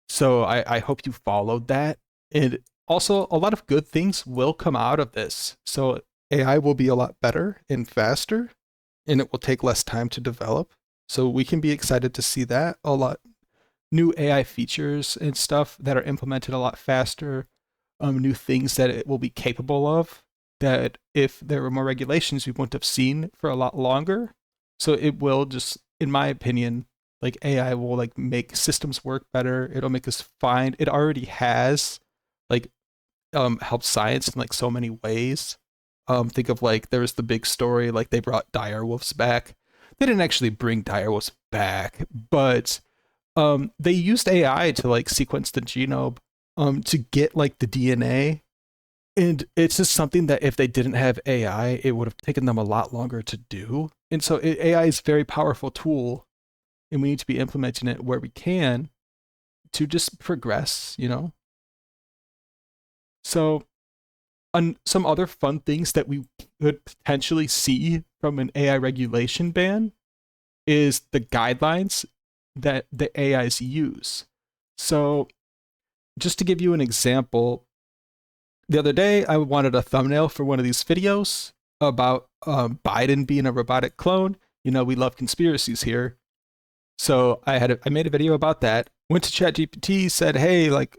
So I hope you followed that. And also, a lot of good things will come out of this. So AI will be a lot better and faster, and it will take less time to develop. So we can be excited to see that a lot. New AI features and stuff that are implemented a lot faster, new things that it will be capable of, that if there were more regulations, we wouldn't have seen for a lot longer. So it will just, in my opinion, like AI will like make systems work better. It'll make us find, it already has like helped science in like so many ways. Think of like, there was the big story, like they brought dire wolves back. They didn't actually bring dire wolves back, but they used AI to like sequence the genome to get like the DNA. And it's just something that if they didn't have AI, it would have taken them a lot longer to do. And so AI is a very powerful tool, and we need to be implementing it where we can to just progress, you know? So some other fun things that we could potentially see from an AI regulation ban is the guidelines that the AIs use. So just to give you an example, the other day I wanted a thumbnail for one of these videos about Biden being a robotic clone. You know, we love conspiracies here. So I made a video about that, went to ChatGPT, said, hey, like,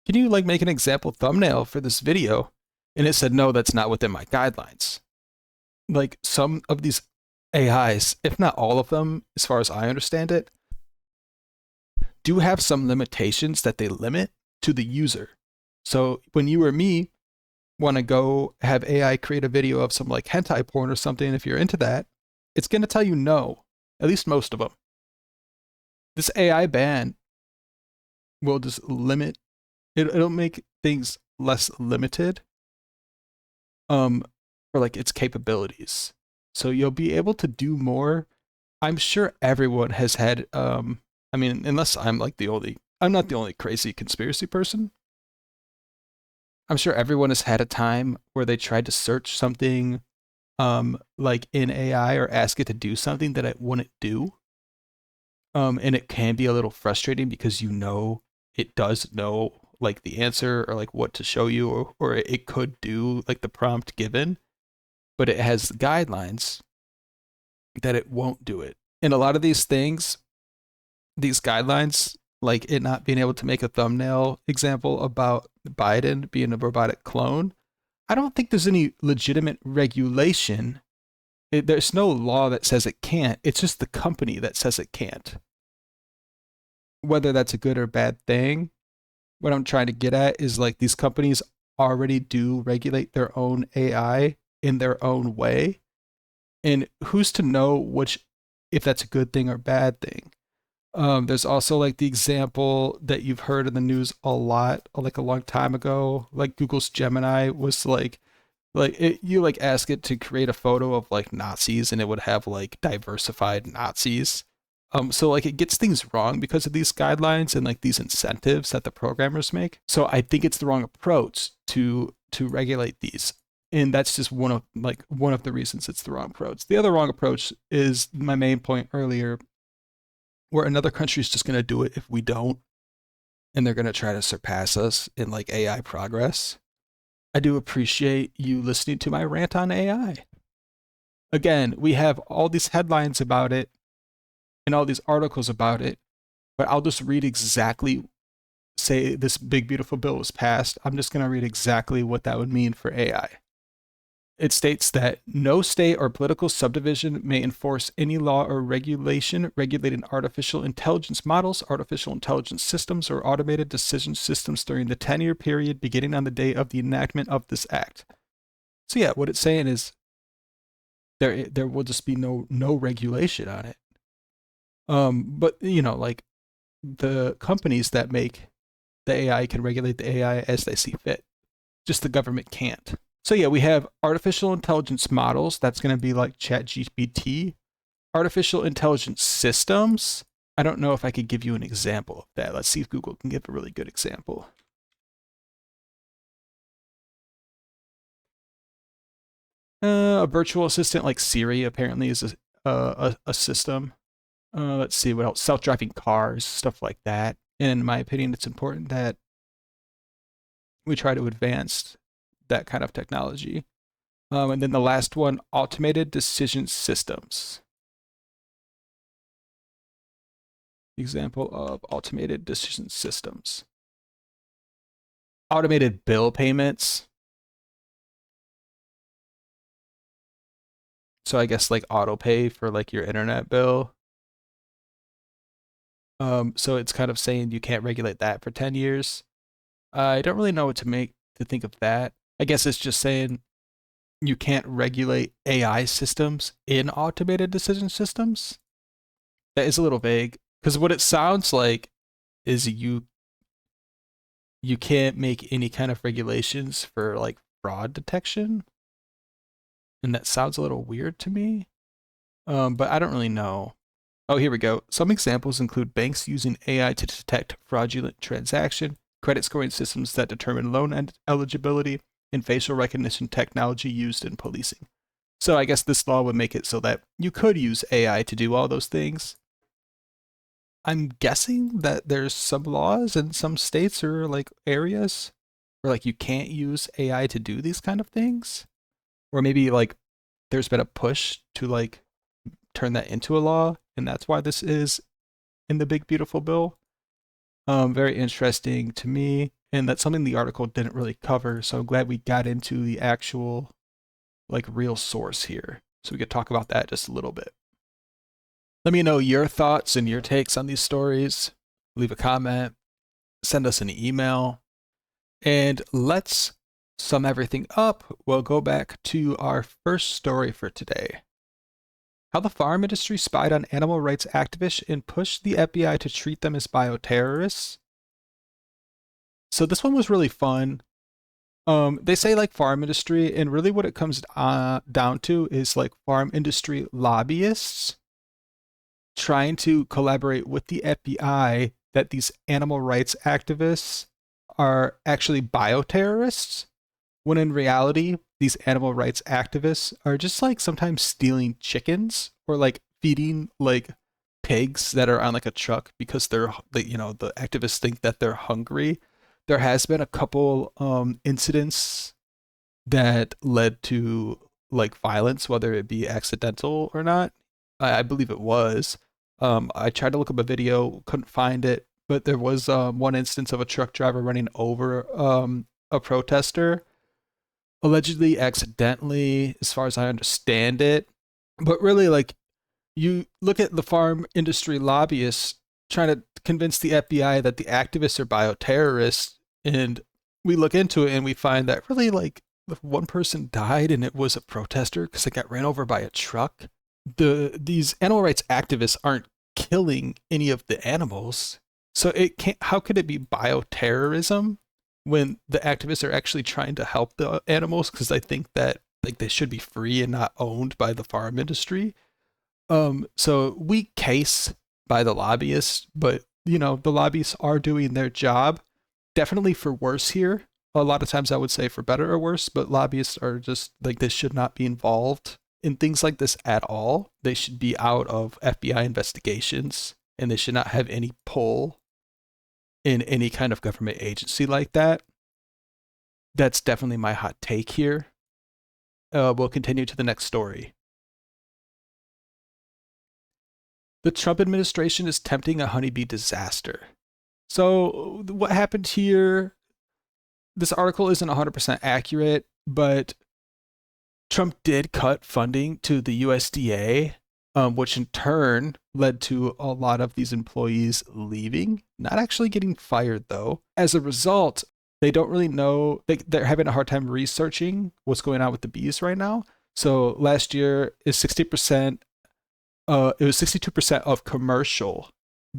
can you like make an example thumbnail for this video? And it said, no, that's not within my guidelines. Like some of these AIs, if not all of them, as far as I understand it, do have some limitations that they limit to the user. So when you or me want to go have AI create a video of some like hentai porn or something, if you're into that, it's going to tell you no, at least most of them. This AI ban will just limit, it'll make things less limited for like its capabilities. So you'll be able to do more. I'm sure everyone has had, I mean, unless I'm like I'm not the only crazy conspiracy person. I'm sure everyone has had a time where they tried to search something like in AI or ask it to do something that it wouldn't do. And it can be a little frustrating because you know it does know like the answer or like what to show you, or it could do like the prompt given, but it has guidelines that it won't do it. And a lot of these things, these guidelines, like it not being able to make a thumbnail example about Biden being a robotic clone, I don't think there's any legitimate regulation. There's no law that says it can't. It's just the company that says it can't. Whether that's a good or bad thing, what I'm trying to get at is like these companies already do regulate their own AI in their own way. And who's to know if that's a good thing or bad thing? There's also like the example that you've heard in the news a lot, like a long time ago, like Google's Gemini was you like ask it to create a photo of like Nazis and it would have like diversified Nazis. So like it gets things wrong because of these guidelines and like these incentives that the programmers make. So I think it's the wrong approach to regulate these. And that's just one of the reasons it's the wrong approach. The other wrong approach is my main point earlier, where another country is just going to do it if we don't, and they're going to try to surpass us in like AI progress. I do appreciate you listening to my rant on AI. Again, we have all these headlines about it and all these articles about it, but I'll just read exactly, say this big beautiful bill was passed. I'm just going to read exactly what that would mean for AI. It states that no state or political subdivision may enforce any law or regulation regulating artificial intelligence models, artificial intelligence systems, or automated decision systems during the 10-year period beginning on the day of the enactment of this act. So yeah, what it's saying is there will just be no regulation on it. But you know, like the companies that make the AI can regulate the AI as they see fit. Just the government can't. So yeah, we have artificial intelligence models. That's going to be like ChatGPT. Artificial intelligence systems. I don't know if I could give you an example of that. Let's see if Google can give a really good example. A virtual assistant like Siri apparently is a system. Let's see what else. Self-driving cars, stuff like that. And in my opinion, it's important that we try to advance that kind of technology. And then the last one, automated decision systems. Example of automated decision systems. Automated bill payments. So I guess like auto pay for like your internet bill. So it's kind of saying you can't regulate that for 10 years. I don't really know what to think of that. I guess it's just saying you can't regulate AI systems in automated decision systems. That is a little vague, because what it sounds like is you can't make any kind of regulations for like fraud detection. And that sounds a little weird to me. But I don't really know. Oh, here we go. Some examples include banks using AI to detect fraudulent transaction, credit scoring systems that determine loan eligibility, and facial recognition technology used in policing. So I guess this law would make it so that you could use AI to do all those things. I'm guessing that there's some laws in some states or like areas where like you can't use AI to do these kind of things. Or maybe like there's been a push to like turn that into a law, and that's why this is in the big beautiful bill. Very interesting to me, and that's something the article didn't really cover, so I'm glad we got into the actual like real source here so we could talk about that just a little bit. Let me know your thoughts and your takes on these stories. Leave a comment, send us an email, and let's sum everything up. We'll go back to our first story for today. How the farm industry spied on animal rights activists and pushed the FBI to treat them as bioterrorists. So this one was really fun. They say like farm industry, and really what it comes down to is like farm industry lobbyists trying to collaborate with the FBI that these animal rights activists are actually bioterrorists, when in reality, these animal rights activists are just like sometimes stealing chickens or like feeding like pigs that are on like a truck because the activists think that they're hungry. There has been a couple incidents that led to like violence, whether it be accidental or not. I believe it was. I tried to look up a video, couldn't find it, but there was one instance of a truck driver running over a protester, allegedly accidentally, as far as I understand it. But really, like, you look at the farm industry lobbyists trying to convince the FBI that the activists are bioterrorists, and we look into it and we find that really, like, one person died and it was a protester because they got ran over by a truck. These animal rights activists aren't killing any of the animals, so it can't. How could it be bioterrorism when the activists are actually trying to help the animals because they think that like they should be free and not owned by the farm industry? So weak case by the lobbyists, but you know, the lobbyists are doing their job. Definitely for worse here. A lot of times I would say for better or worse, but lobbyists are just like, they should not be involved in things like this at all. They should be out of FBI investigations, and they should not have any pull in any kind of government agency like that. That's definitely my hot take here. We'll continue to the next story. The Trump administration is tempting a honeybee disaster. So what happened here, this article isn't 100% accurate, but Trump did cut funding to the USDA, which in turn led to a lot of these employees leaving, not actually getting fired though. As a result, they don't really know, they're having a hard time researching what's going on with the bees right now. So last year is 60%, it was 62% of commercial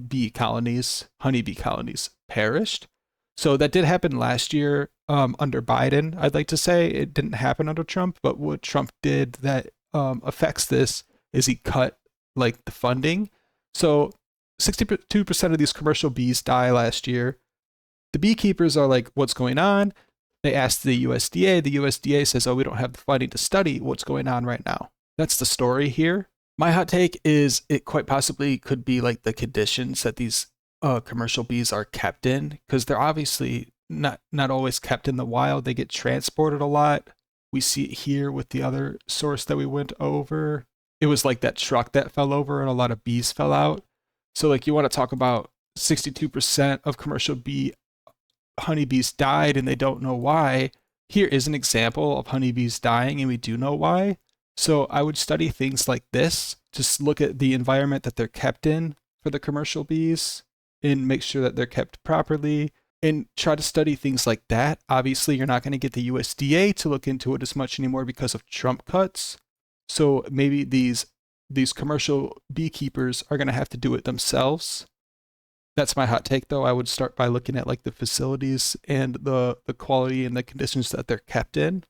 bee colonies, honeybee colonies, perished. So that did happen last year under Biden. I'd like to say it didn't happen under Trump, but what Trump did that affects this is he cut like the funding. So 62% of these commercial bees die last year. The beekeepers are like, what's going on? They asked the USDA. The USDA says, oh, we don't have the funding to study what's going on right now. That's the story here. My hot take is it quite possibly could be like the conditions that these commercial bees are kept in, because they're obviously not always kept in the wild. They get transported a lot. We see it here with the other source that we went over. It was like that truck that fell over and a lot of bees fell out. So like you want to talk about 62% of commercial honeybees died and they don't know why. Here is an example of honeybees dying and we do know why. So I would study things like this, just look at the environment that they're kept in for the commercial bees and make sure that they're kept properly and try to study things like that. Obviously, you're not going to get the USDA to look into it as much anymore because of Trump cuts. So maybe these commercial beekeepers are going to have to do it themselves. That's my hot take, though. I would start by looking at like the facilities and the quality and the conditions that they're kept in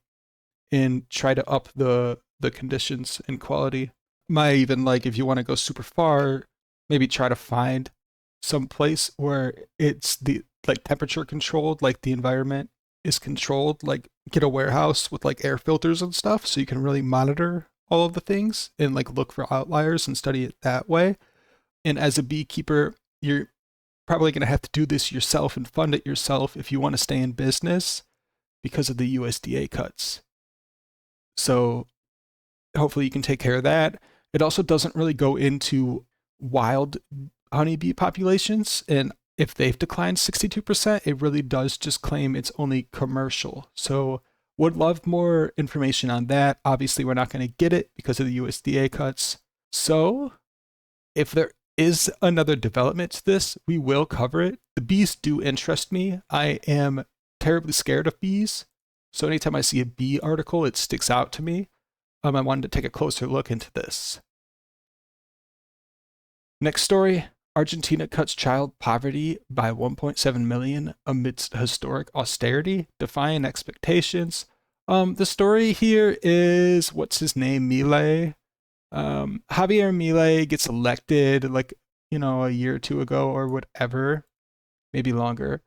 and try to up the conditions and quality. Might even, like, if you want to go super far, maybe try to find some place where it's the like temperature controlled, like the environment is controlled, like get a warehouse with like air filters and stuff so you can really monitor all of the things and like look for outliers and study it that way. And as a beekeeper, you're probably going to have to do this yourself and fund it yourself if you want to stay in business because of the USDA cuts. So hopefully you can take care of that. It also doesn't really go into wild honeybee populations, and if they've declined 62%, it really does just claim it's only commercial. So would love more information on that. Obviously, we're not going to get it because of the USDA cuts. So if there is another development to this, we will cover it. The bees do interest me. I am terribly scared of bees. So anytime I see a bee article, it sticks out to me. I wanted to take a closer look into this. Next story. Argentina cuts child poverty by 1.7 million amidst historic austerity, defying expectations. The story here is, what's his name? Milei. Javier Milei gets elected like, a year or two ago or whatever, maybe longer.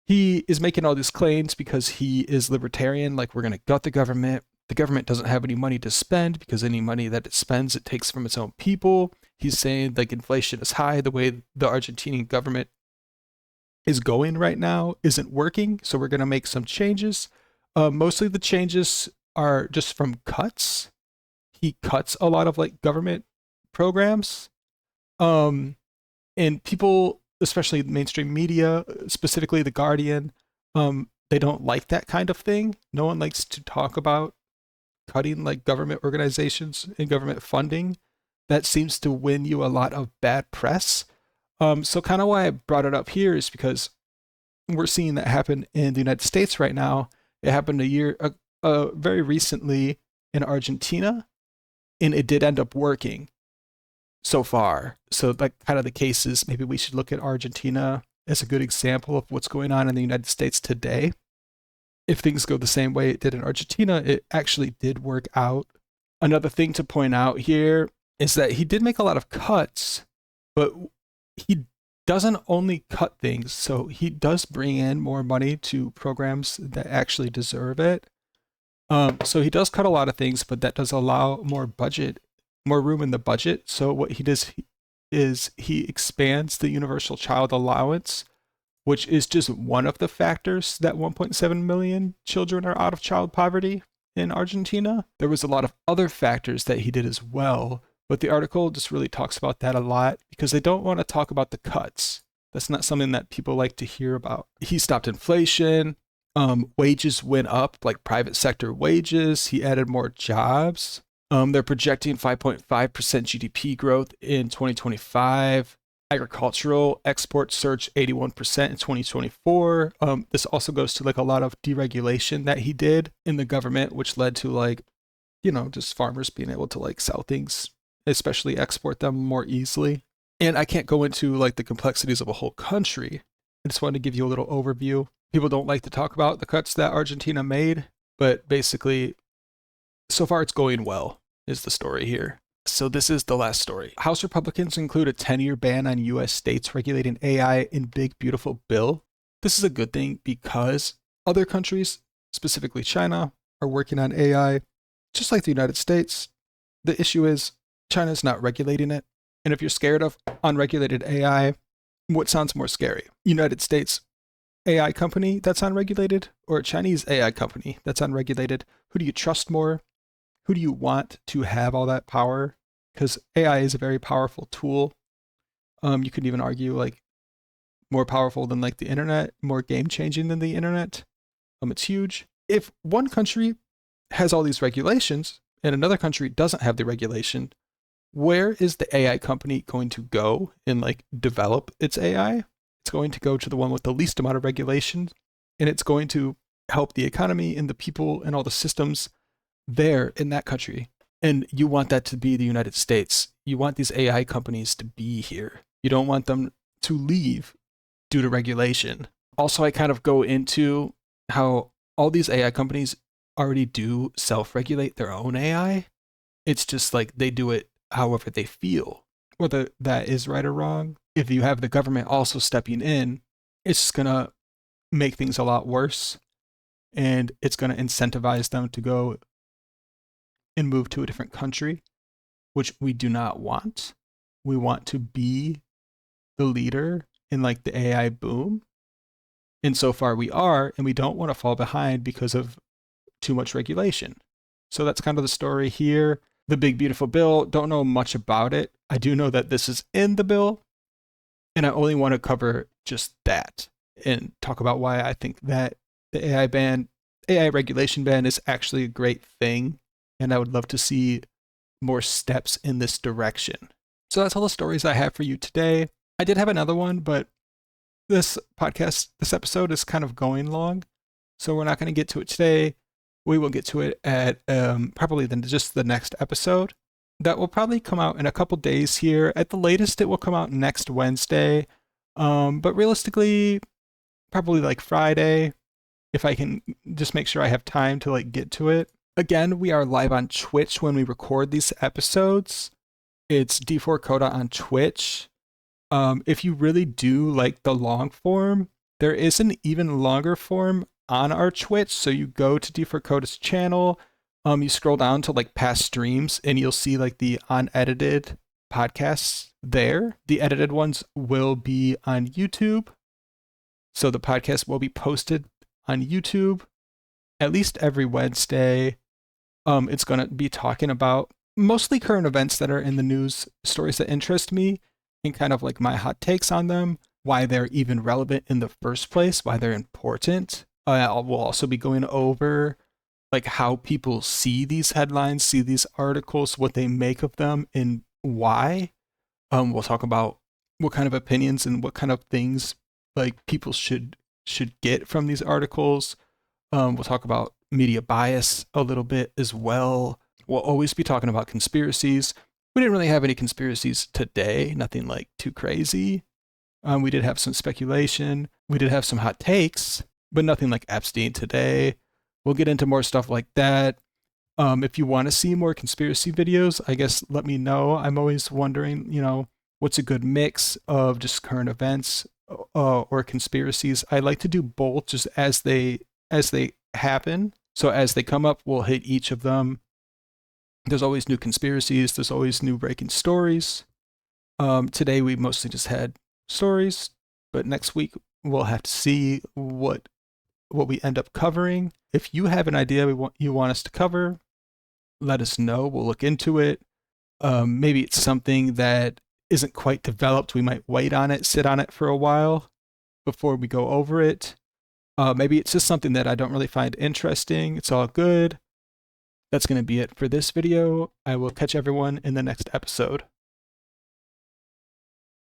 He is making all these claims because he is libertarian, like we're going to gut the government. The government doesn't have any money to spend because any money that it spends, it takes from its own people. He's saying like inflation is high. The way the Argentinian government is going right now isn't working. So we're going to make some changes. Mostly the changes are just from cuts. He cuts a lot of like government programs. And people, especially mainstream media, specifically The Guardian, they don't like that kind of thing. No one likes to talk about cutting like government organizations and government funding. That seems to win you a lot of bad press. So kind of why I brought it up here is because we're seeing that happen in the United States right now. It happened very recently in Argentina, and it did end up working so far. So like kind of the case is maybe we should look at Argentina as a good example of what's going on in the United States today. If things go the same way it did in Argentina, it actually did work out. Another thing to point out here is that he did make a lot of cuts, but he doesn't only cut things. So he does bring in more money to programs that actually deserve it. So he does cut a lot of things, but that does allow more room in the budget. So what he does is he expands the universal child allowance, which is just one of the factors that 1.7 million children are out of child poverty in Argentina. There was a lot of other factors that he did as well, but the article just really talks about that a lot because they don't want to talk about the cuts. That's not something that people like to hear about. He stopped inflation. Wages went up, like private sector wages. He added more jobs. They're projecting 5.5% GDP growth in 2025. Agricultural exports surged 81% in 2024. This also goes to like a lot of deregulation that he did in the government, which led to like, just farmers being able to like sell things, especially export them more easily. And I can't go into like the complexities of a whole country. I just wanted to give you a little overview. People don't like to talk about the cuts that Argentina made, but basically, so far it's going well, is the story here. So this is the last story. House Republicans include a 10-year ban on U.S. states regulating AI in Big Beautiful Bill. This is a good thing because other countries, specifically China, are working on AI, just like the United States. The issue is China's not regulating it. And if you're scared of unregulated AI, what sounds more scary? United States AI company that's unregulated or a Chinese AI company that's unregulated? Who do you trust more? Who do you want to have all that power? Because AI is a very powerful tool. You could even argue like more powerful than like the internet, more game-changing than the internet. It's huge. If one country has all these regulations and another country doesn't have the regulation, where is the AI company going to go and like develop its AI? It's going to go to the one with the least amount of regulation, and it's going to help the economy and the people and all the systems there in that country. And you want that to be the United States. You want these AI companies to be here. You don't want them to leave due to regulation. Also, I kind of go into how all these AI companies already do self-regulate their own AI. It's just like they do it however they feel, whether that is right or wrong. If you have the government also stepping in, it's just going to make things a lot worse, and it's going to incentivize them to go and move to a different country, which we do not want. We want to be the leader in like the AI boom. And so far we are, and we don't want to fall behind because of too much regulation. So that's kind of the story here. The big beautiful bill, don't know much about it. I do know that this is in the bill, and I only want to cover just that and talk about why I think that the AI regulation ban is actually a great thing, and I would love to see more steps in this direction. So that's all the stories I have for you today. I did have another one, but this episode is kind of going long, so we're not going to get to it today. We will get to it at probably just the next episode. That will probably come out in a couple days here. At the latest, it will come out next Wednesday. But realistically, probably like Friday, if I can just make sure I have time to like get to it. Again, we are live on Twitch when we record these episodes. It's D4 Coda on Twitch. If you really do like the long form, there is an even longer form on our Twitch. So you go to D4 Coda's channel, you scroll down to like past streams, and you'll see like the unedited podcasts there. The edited ones will be on YouTube. So the podcast will be posted on YouTube at least every Wednesday. It's going to be talking about mostly current events that are in the news, stories that interest me, and kind of like my hot takes on them, why they're even relevant in the first place, why they're important. We'll also be going over like how people see these headlines, see these articles, what they make of them, and why. We'll talk about what kind of opinions and what kind of things like people should get from these articles. We'll talk about media bias a little bit as well. We'll always be talking about conspiracies. We didn't really have any conspiracies today, nothing like too crazy. We did have some speculation. We did have some hot takes, but nothing like Epstein today. We'll get into more stuff like that. If you want to see more conspiracy videos, I guess let me know. I'm always wondering, what's a good mix of just current events or conspiracies. I like to do both just as they happen. So as they come up, we'll hit each of them. There's always new conspiracies. There's always new breaking stories. Today we mostly just had stories, but next week we'll have to see what we end up covering. If you have an idea you want us to cover, let us know. We'll look into it. Maybe it's something that isn't quite developed. We might wait on it, sit on it for a while before we go over it. Maybe it's just something that I don't really find interesting. It's all good. That's going to be it for this video. I will catch everyone in the next episode.